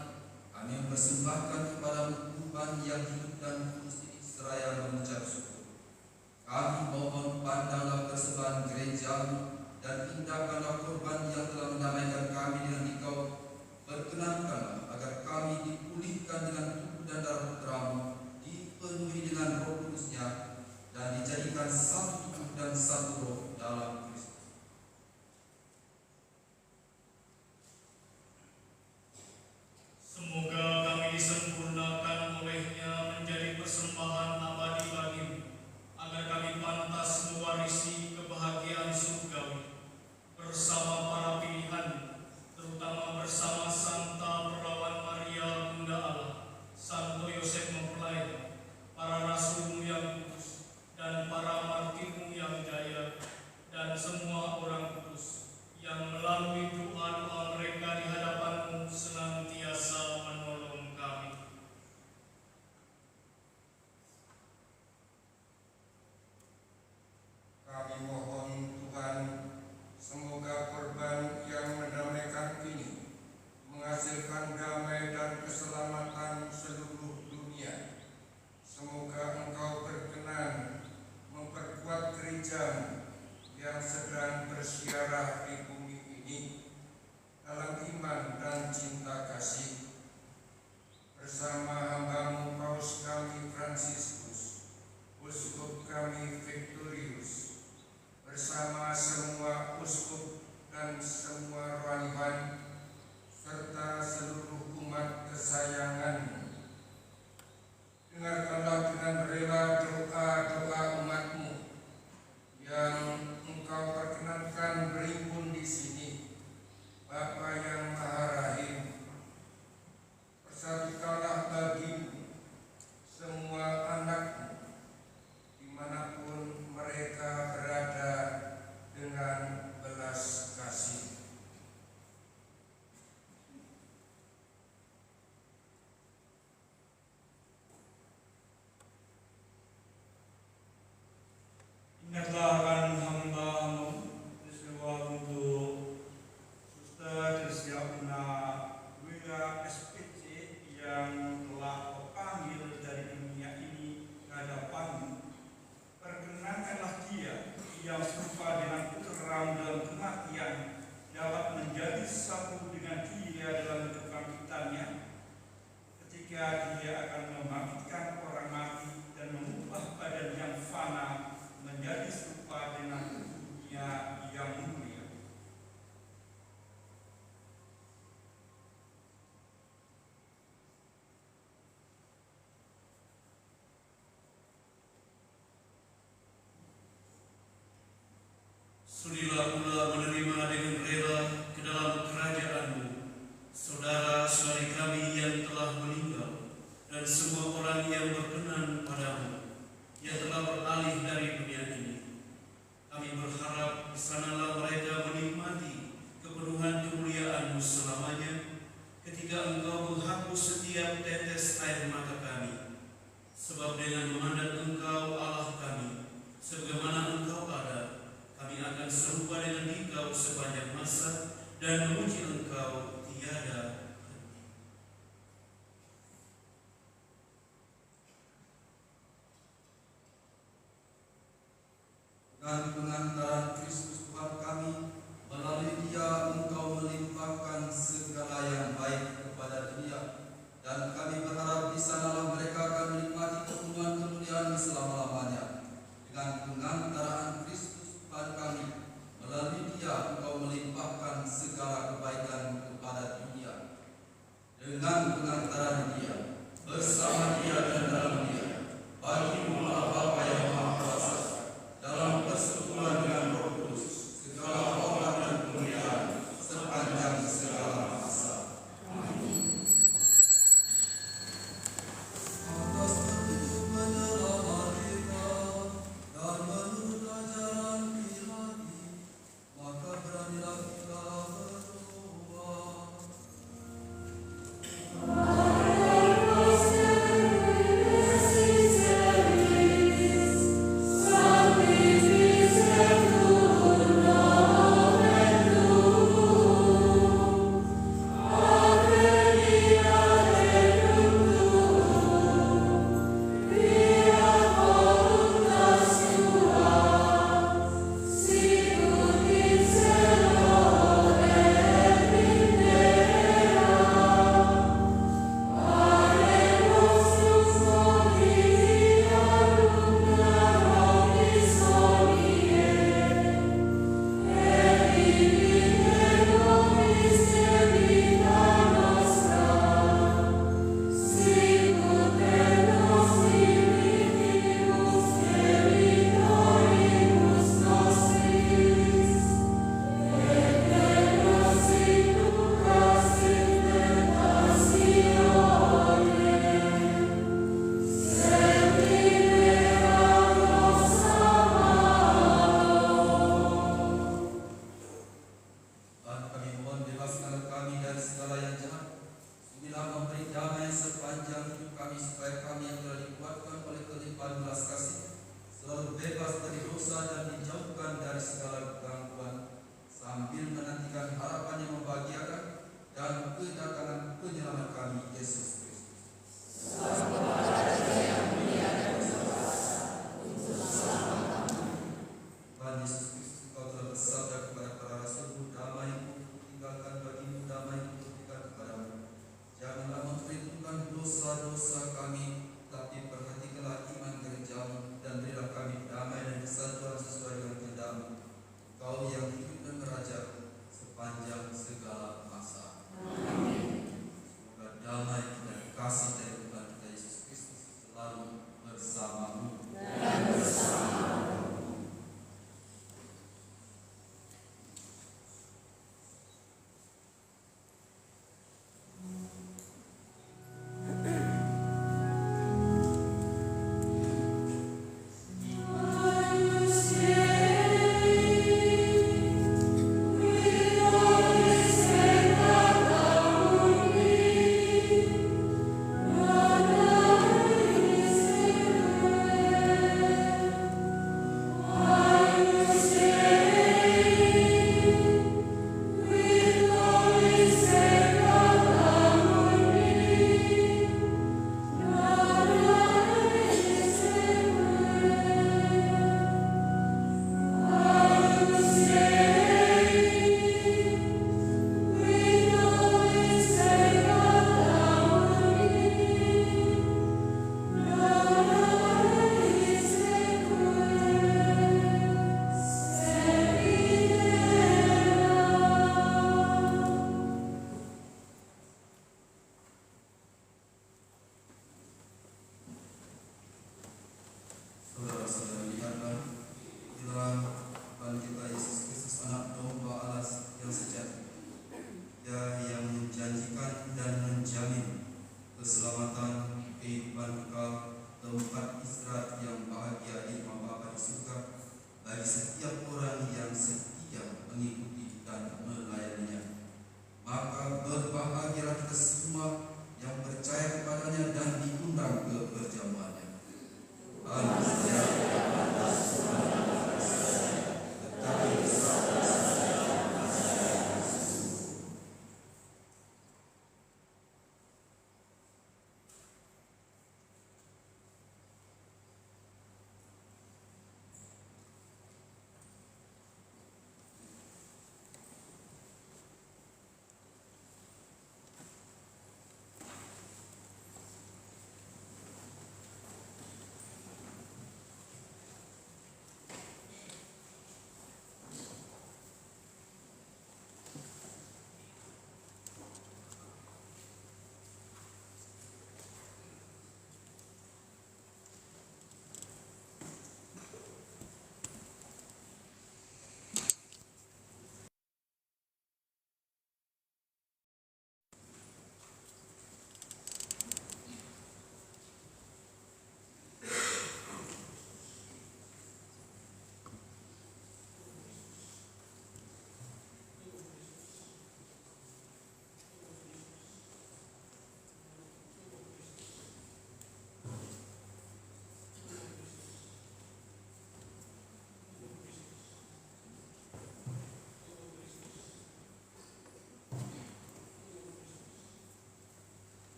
kami mempersembahkan kepadamu Tuhan yang hidup dan kudus ini seraya mengucap syukur. Kami mohon pandanglah persembahan gerejamu dan indahkanlah korban yang telah mendamaikan kami dengan Engkau. Perkenankanlah agar kami dipulihkan dengan tubuh dan darah Putramu, dipenuhi dengan Roh Kudus-Nya, dan dijadikan satu tubuh dan satu roh dalam Kristus. Semoga kami disempurnakan olehnya menjadi persembahan abadi bagimu, agar kami pantas mewarisi kebahagiaan surgawi bersama para pilihan, terutama bersama Santa Perawan Maria Bunda Allah, Santo Yosef Mempelai, para rasulmu yang kudus, dan para martirmu yang jaya, dan semua orang kudus yang melalui doa-doa mereka di hadapanmu senantiasa menolong kami. Kami mohon Tuhan, semoga korban yang mendamaikan ini menghasilkan damai dan keselamatan seluruh dunia. Semoga Engkau berkenan memperkuat gereja yang sedang bersiarah di bumi ini dalam iman dan cinta kasih. Bersama hamba-Mu Paus kami Fransiskus, Uskup kami Victorius, bersama semua uskup dan semua rohaniwan, serta seluruh umat kesayangan-Mu. Dengarkanlah dengan rela doa-doa umat-Mu yang Engkau perkenankan berimpun di sini. Bapa yang Maha Rahim, persatukanlah bagi-Mu semua anak-Mu dimanapun mereka berada dengan belas kasih. Ingatlah akan hamba-Mu Yesuswa untuk Suster Tersia Unawia SPC yang telah Kau panggil dari dunia ini ke hadapan-Mu. Perkenankanlah dia yang serupa dengan Putra-Mu dalam kematian dapat menjadi satu dengan dia dalam kebangkitannya, ketika dia akan membangkitkan orang mati dan mengubah badan yang fana menjadi serupa dengan tubuhnya yang mulia. Sudilah pula menerima dengan rela ke dalam kerajaan-Mu saudara-saudari kami yang telah meninggal dan semua orang yang berkenan padamu, yang telah beralih dari dunia ini. Kami berharap di sanalah mereka menikmati kepenuhan kemuliaan-Mu selamanya, ketika Engkau menghapus setiap tetes air mata kami. Sebab dengan memandang Engkau Allah kami, sebagaimana Engkau ada, kami akan serupa dengan Engkau sepanjang masa dan memuji Engkau tiada henti. Dengan pengantaran Kristus Tuhan kami, melalui Dia Engkau melimpahkan segala yang baik kepada dunia, dan kami berharap di sanalah mereka akan menikmati kepenuhan kemuliaan selama-lamanya. Dengan pengantaran Kristus Tuhan kami, melalui Dia Engkau melimpahkan segala kebaikan kepada dunia,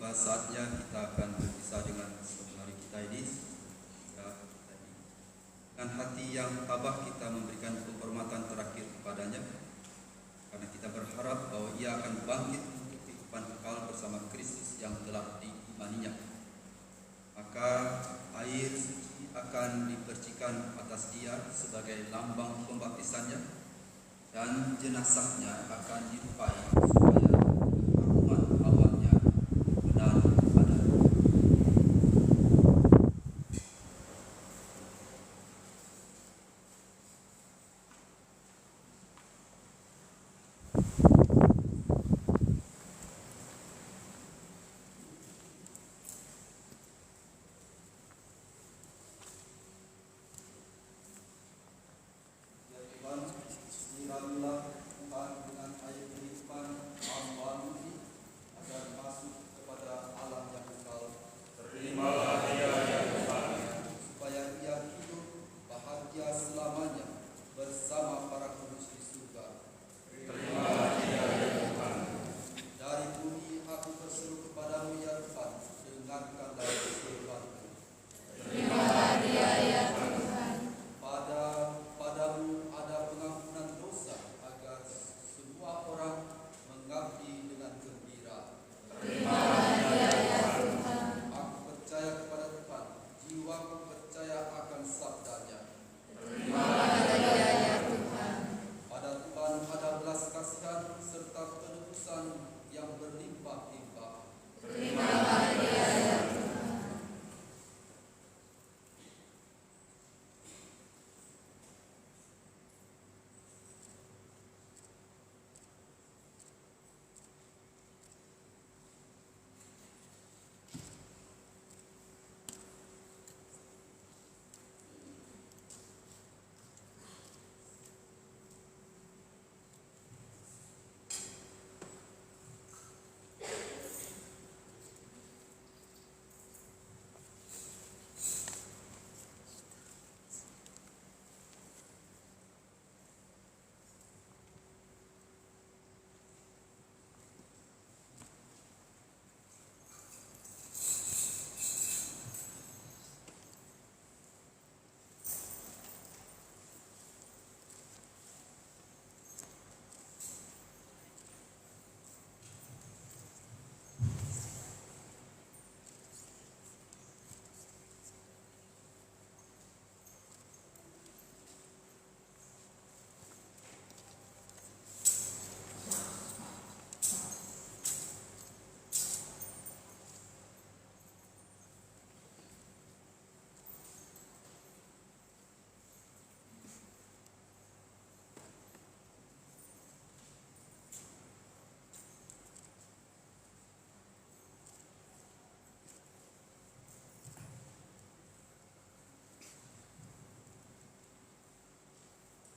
tiba saatnya kita akan berpisah dengan saudari kita ini. Dengan hati yang tabah kita memberikan penghormatan terakhir kepadanya, karena kita berharap bahwa ia akan bangkit untuk kehidupan kekal bersama Kristus yang telah diimaninya. Maka air suci akan dipercikan atas dia sebagai lambang pembaptisannya, dan jenazahnya akan dilupai supaya haruman awalnya benar ada.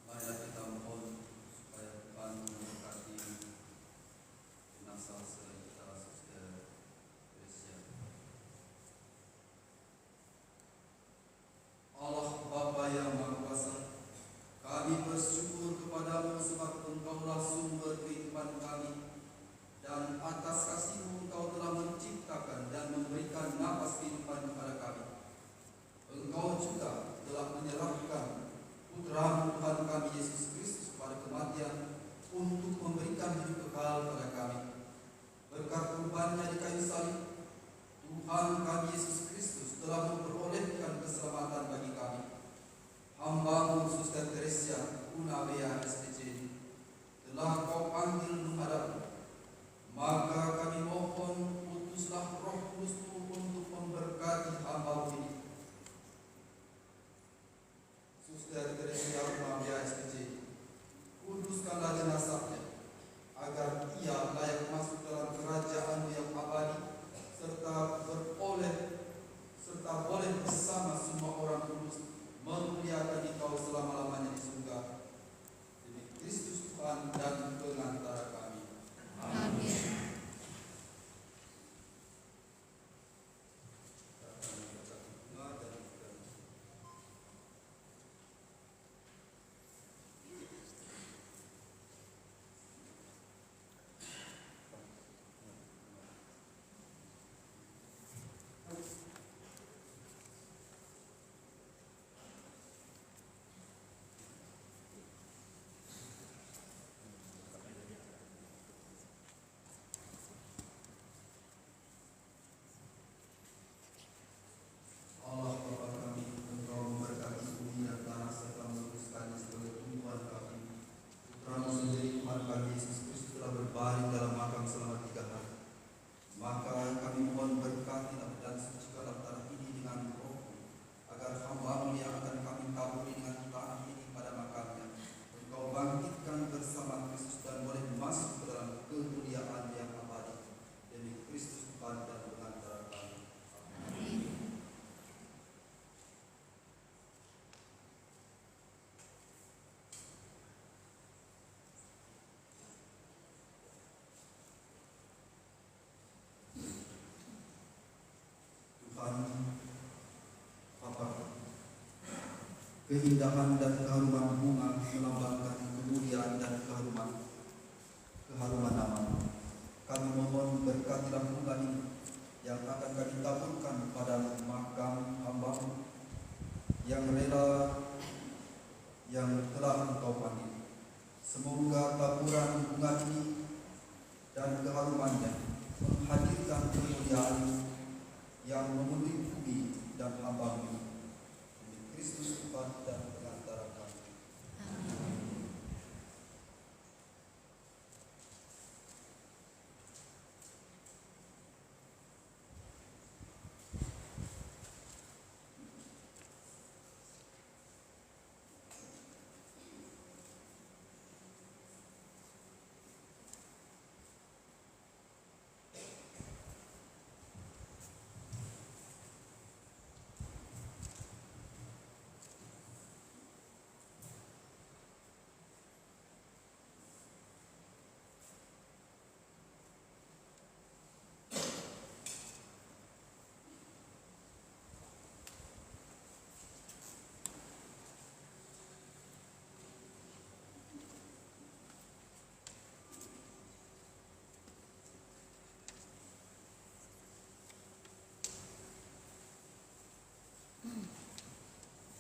Marilah kita mohon supaya Tuhan memberkati jenazah saudara kita, Suster Teresia. Allah Bapa yang Maha Kuasa, kami bersyukur kepadamu sebab Engkaulah sumber kehidupan kami, dan atas kasih-Mu Engkau telah menciptakan dan memberikan nafas kehidupan kepada kami. Engkau juga telah menyerahkan Putra-Mu Tuhan kami Yesus Kristus pada kematian untuk memberikan hidup kekal pada kami. Berkat kurbannya di kayu salib, Tuhan kami Yesus Kristus telah memperolehkan keselamatan bagi kami. Hamba-Mu Suster Teresia Unawea SPC telah Kau panggil menghadap, maka kami mohon utuslah Roh Kudus-Mu untuk memberkati hamba-Mu ini. Suster Teresia Unawea SPC, kuduskanlah jenazahnya agar ia layak masuk dalam kerajaan yang abadi, serta boleh bersama semua orang kudus memuliakan Engkau selama-lamanya di surga. Demi Kristus Tuhan dan pengantara kami. Keindahan dan keharuman bunga melambangkan kemuliaan dan keharuman nama. Kami mohon berkatilah bunga ini yang akan kami taburkan pada makam hamba-Mu yang rela yang telah Engkau panggil. Semoga taburan bunga ini dan keharumannya menghadirkan kemuliaan yang memenuhi bumi dan hamba-Mu demi Kristus Tuhan dan pengantara kami.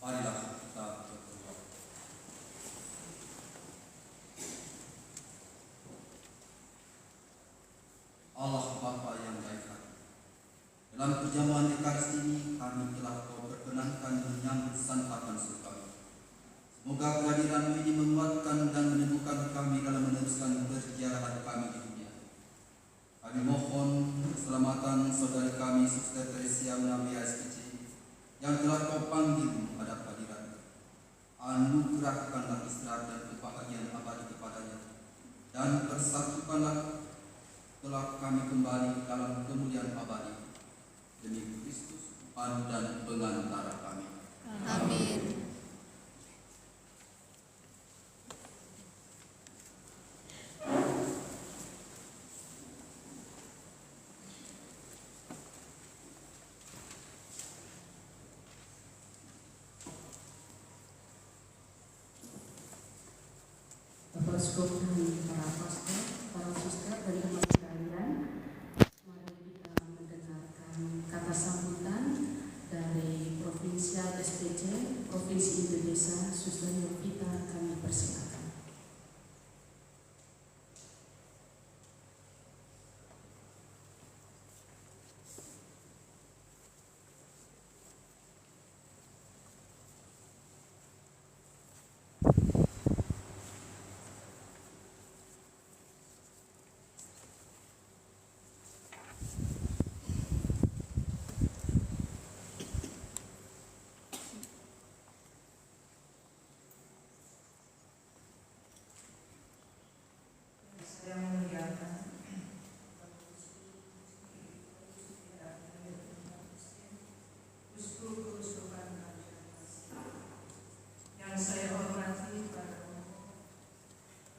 Marilah kita berdoa. Allah Bapa yang baik hati, dalam perjamuan Ekaristi ini kami telah Kau perkenankan menyambut santapan surgawi. Semoga kehadiran-Mu ini menguatkan dan meneguhkan kami dalam meneruskan perjalanan kami di dunia. Kami mohon keselamatan saudari kami Suster Teresia Unawia SPC yang telah Kau panggil pada hadirat. Anugerahkanlah istirahat dan kebahagiaan abadi kepadanya, dan persatukanlah telah kami kembali dalam kemuliaan abadi demi Kristus Tuhan dan pengantara kami. Amin. Bapak Skop dan para pastor, para suster dan teman sekalian, mari kita mendengarkan kata sambutan dari Provinsial SPC Provinsi Indonesia, Suster Yovita, kami persilakan. Saya memuliakan Uskup-uskupan yang saya hormati para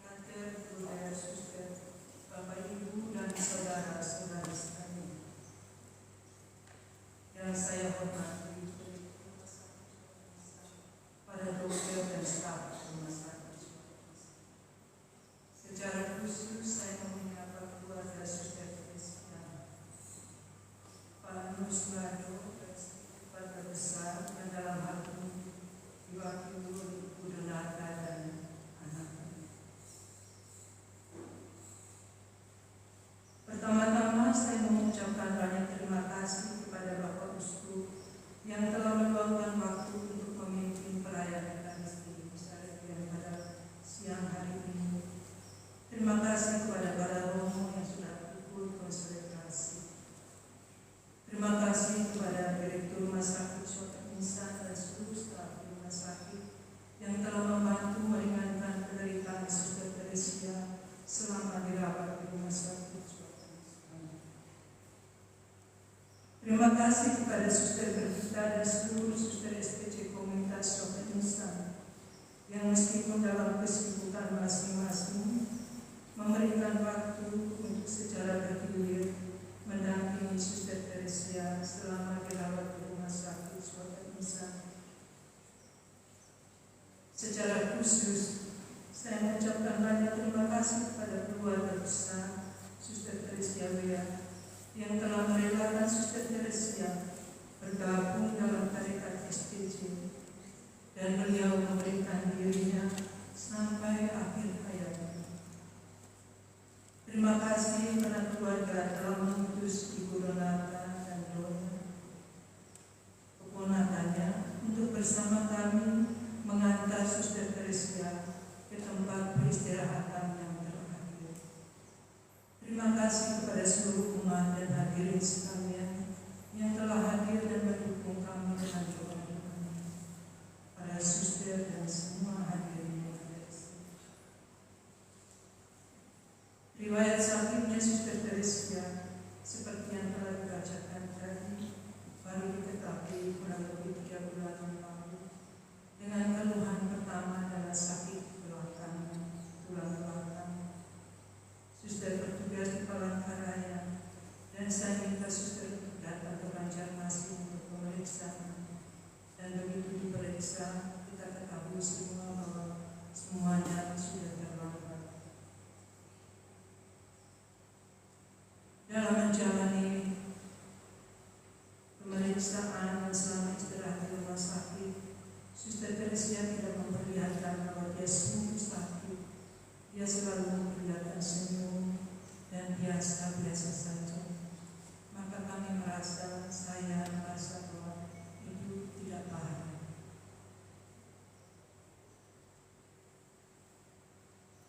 Pater, Budaya, Suster, Bapak Ibu dan saudara-saudara sekalian. Yang saya hormati para dokter dan staf rumah sakit. Secara khusus saya menyapa keluarga Suster Teresia, Pak Nusmado, keluarga besar yang dalam hal ini diwakili Ibu Donata dan anak-anak. Pertama-tama saya mengucapkan banyak terima kasih kepada Bapak Uskup yang telah meluangkan waktu untuk memimpin perayaan Ekaristi Besar pada siang hari ini. Terima kasih kepada para romo yang sudah ikut konsolidasi. Terima kasih kepada Direktur Rumah Sakit Suatu Insan dan seluruh staf rumah sakit yang telah membantu meringankan penderitaan Suster Teresia selama dirawat di Rumah Sakit Suatu Insan. Terima kasih kepada Suster Berita dan seluruh Suster SPC Komunitas Suatu Insan yang meskipun dalam kesibukan masing-masing memberikan waktu untuk secara bergilir mendampingi Suster Teresia selama dirawat di Rumah Sakit Suatu Insan. yang telah merelakan Suster Teresia bergabung dalam tarekat SPC, dan beliau memberikan dirinya sampai akhir hayatnya. Terima kasih karena keluarga telah mengutus Ibu Donata dan Dona, keponakannya, untuk bersama kami mengantar Suster Teresia ke tempat peristirahatan yang terakhir. Terima kasih kepada seluruh umat dan hadirin sekalian yang telah hadir dan mendukung kami dengan doa-doanya. Para suster dan semua hadirin yang ada di sini. Riwayat sakitnya Suster Teresia seperti yang telah dibacakan tadi baru diketahui kurang lebih 3 bulan yang lalu, dengan keluhan pertama adalah sakit tulang belakang. Suster bertugas di Palangkaraya dan saya minta suster datang ke Banjarmasin untuk pemeriksaan, dan begitu diperiksa kita ketahui semua bahwa semuanya sudah terlambat. Dalam menjalani pemeriksaan dan selama istirahat di rumah sakit, Suster Teresia tidak memperlihatkan bahwa dia sungguh sakit. Dia selalu memperlihatkan senyum dan biasa-biasa saja. Maka saya merasa bahwa itu tidak bahaya.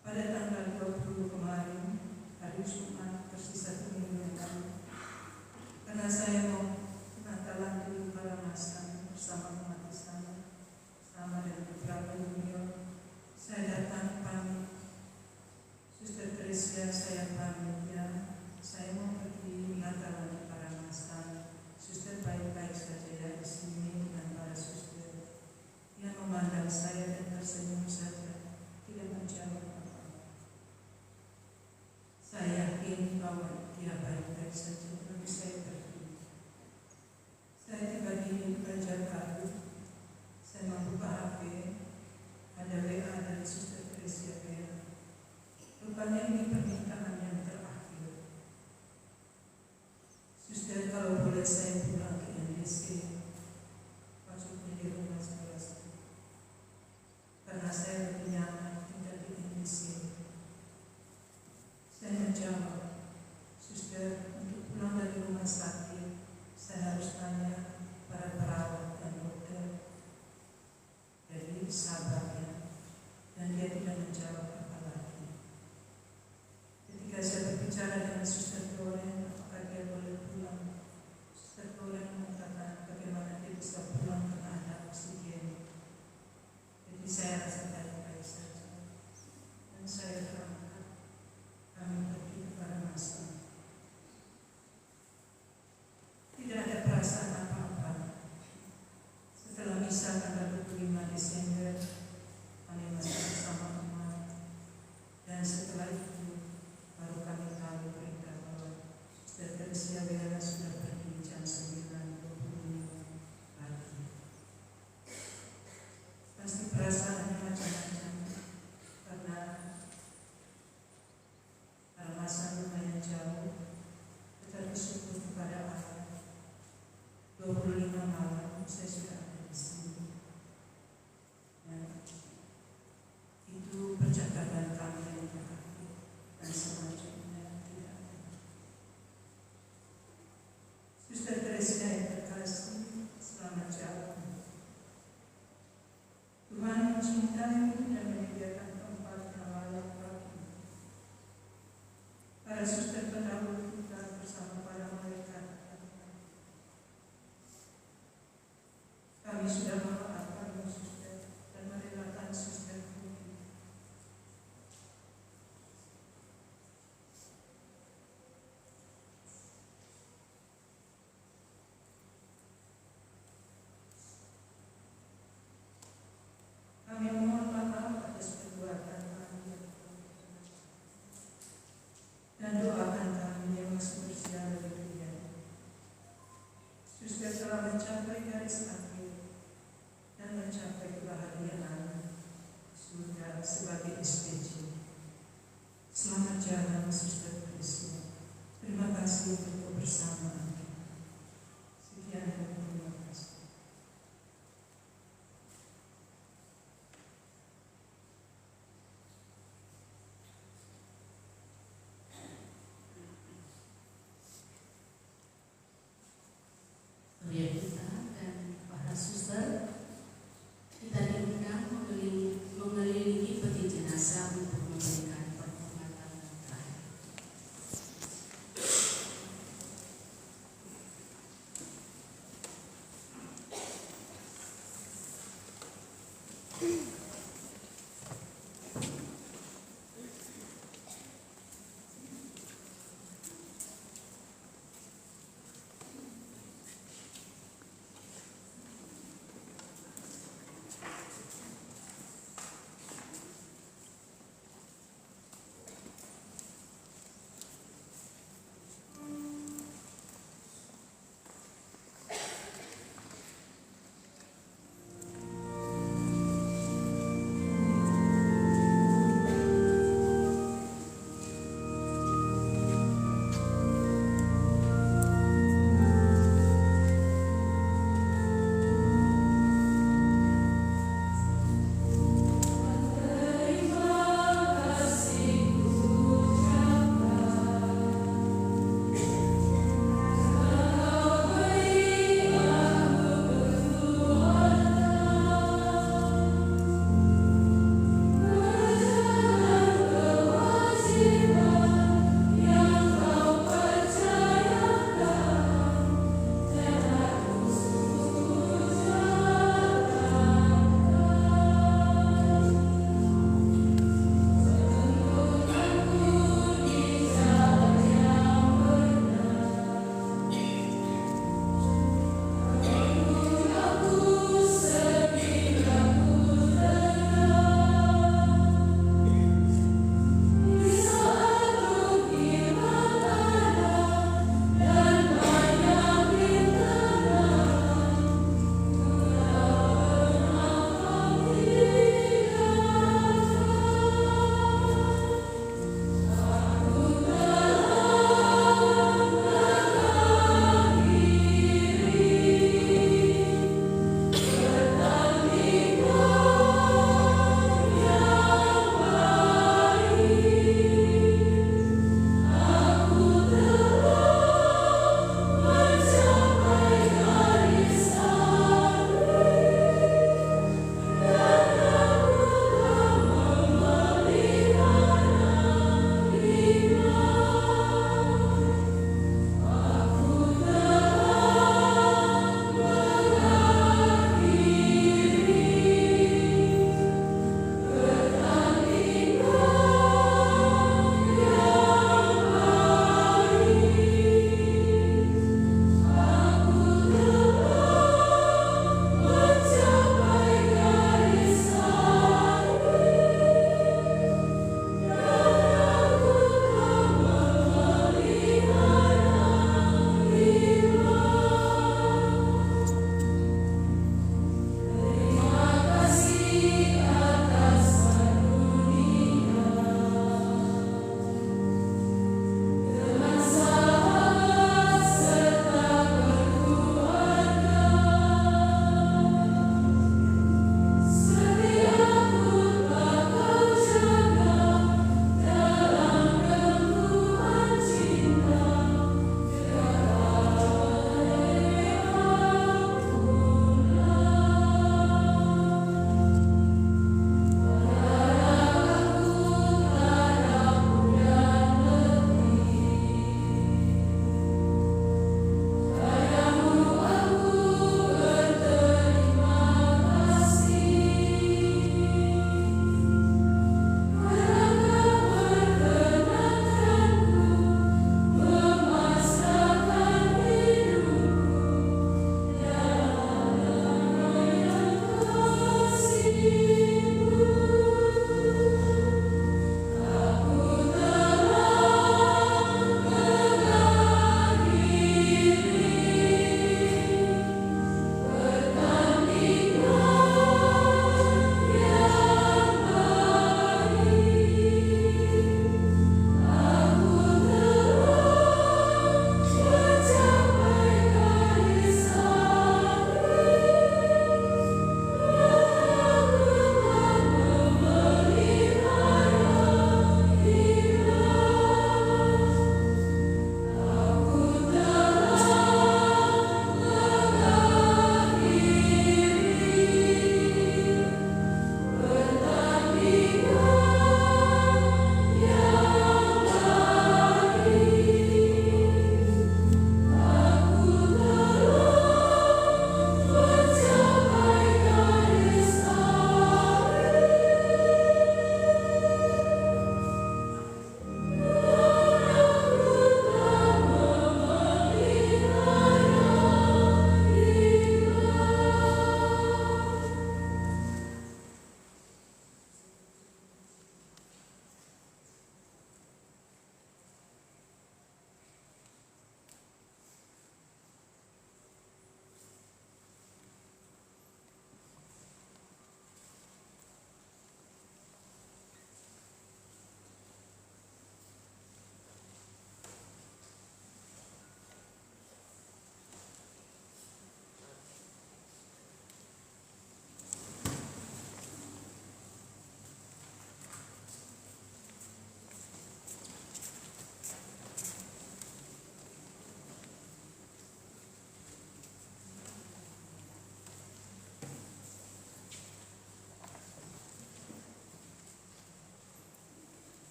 Pada tanggal 20 kemarin, hari Jumat tersisa 1 minggu yang lalu, karena saya mau Natalan di Karangasem bersama umat di sana, sama dengan beberapa junior, saya datang pamit. Suster Teresia, saya pamit ya, saya mau pergi Natalan di Karangasem. Suster baik-baik saja ya di sini dengan para suster. Dia memandang saya dan tersenyum saja, tidak menjawab apa-apa. Saya yakin bahwa dia baik-baik saja, lalu saya pergi. Saya tiba di Banjarbaru, saya membuka HP, ada WA dari Suster Teresia Vera. Rupanya ini permintaan yang terakhir. Suster, kalau boleh saya pulang ke NDC, maksudnya di rumah saya, karena saya lebih nyaman tinggal di NDC. Saya menjawab, Suster, untuk pulang dari rumah sakit, saya harus tanya para perawat dan dokter. Jadi sabar ya. Dan dia tidak menjawab apa lagi. Ketika saya berbicara dengan Suster Doren, apakah dia boleh pulang, Suster Doren mengatakan bagaimana dia bisa pulang karena ada oksigen. Jadi saya rasa baik-baik saja. Dan saya berangkat. Kami pergi ke Karangasem. Tidak ada perasaan apa-apa. Setelah misa tanggal 25 Desember, kami masih bersama umat. Dan setelah itu, baru kami tahu berita bahwa Suster Teresia Vera sudah pergi jam 9:25 pagi. Pasti perasaannya macam-macam, karena Karangasem lumayan jauh, tetapi syukur kepada Allah. 25 malam saya sudah ada di sini. Dan itu percakapan kami yang terakhir, dan selanjutnya tidak ada. Suster Teresia yang terkasih, selamat jalan. Tuhan mencintai dan menyediakan tempat yang layak bagi para suster pendahulu kita bersama para malaikat. Kami sudah memaafkan suster dan merelakan suster pergi. Kami mohon maaf atas perbuatan kami dan doakan kami yang masih berusia lebih muda. Suster telah mencapai garis akhir dan mencapai kebahagiaan surga sebagai SPC. Selamat jalan Suster Teresia. Terima kasih untuk kebersamaan.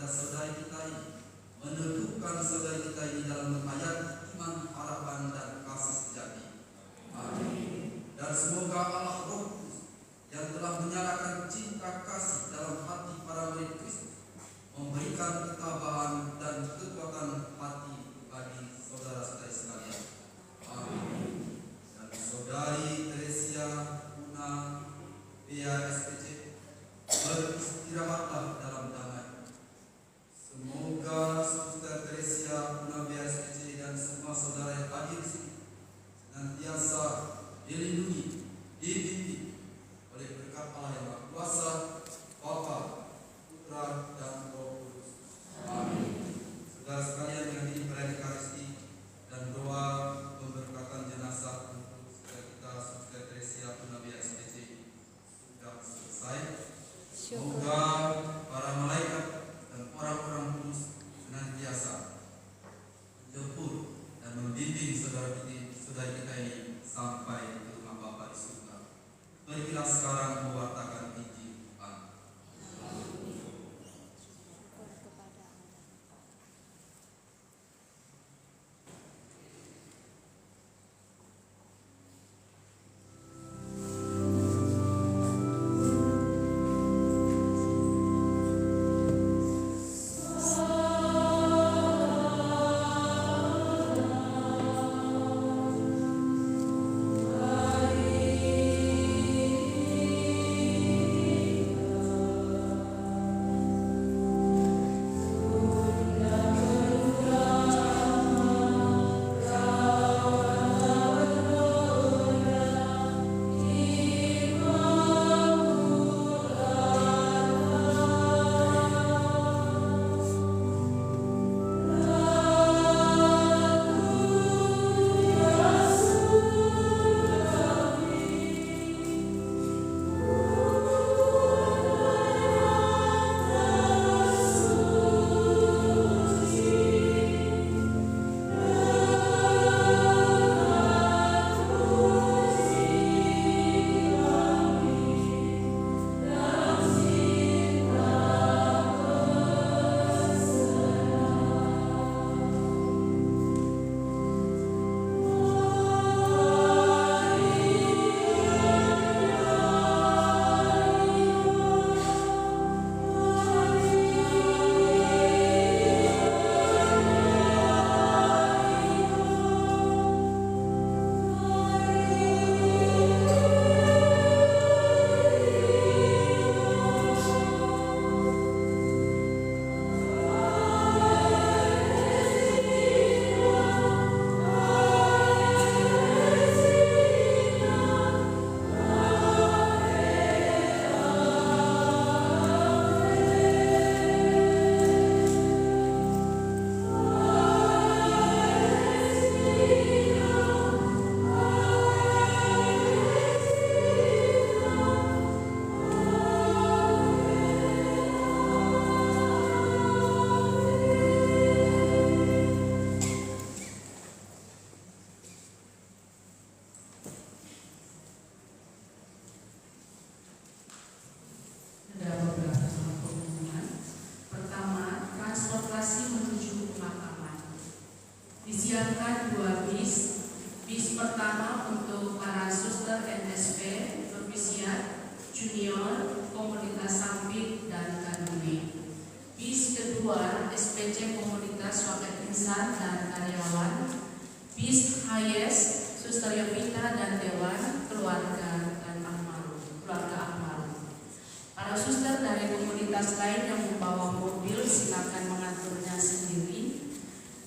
kepada saudari kita ini, meneguhkan saudari kita ini dalam menghayati iman, harapan, dan kasih sejati. Amin. Dan semoga Allah Roh Kudus yang telah menyalakan cinta kasih dalam hati para murid Kristus memberikan ketabahan dan kekuatan hati bagi saudara-saudari sekalian. Amin. Dan saudari Teresia Una Bea SPC, beristirahatlah dalam damai. Semoga Suster Teresia Una Bea SPC dan semua saudara yang hadir di sini senantiasa dilindungi, dibimbing oleh berkat Allah yang Maha Kuasa, Bapa, Putra, dan Roh Kudus. Amin. Saudara sekalian yang hadir pada Ekaristi dan doa pemberkatan jenazah untuk saudara kita Suster Teresia Una Bea SPC sudah selesai. Semoga para malaikat dan orang-orang kudus senantiasa menjemput dan membimbing saudara kita ini sampai ke rumah Bapa di surga. Marilah sekarang mewartakan Injil Tuhan. Disiapkan 2 bis. Bis pertama untuk para suster NSP, novisiat, junior, komunitas sampit, dan kadumi. Bis kedua SPC komunitas wakil insan dan karyawan. Bis HYS, Suster Yovita dan Dewan, keluarga Ahmaru. Para suster dari komunitas lain yang membawa mobil silakan mengaturnya sendiri.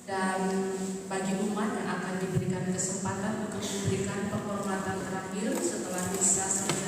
Dan bagi umat yang akan diberikan kesempatan untuk memberikan penghormatan terakhir setelah misa selesai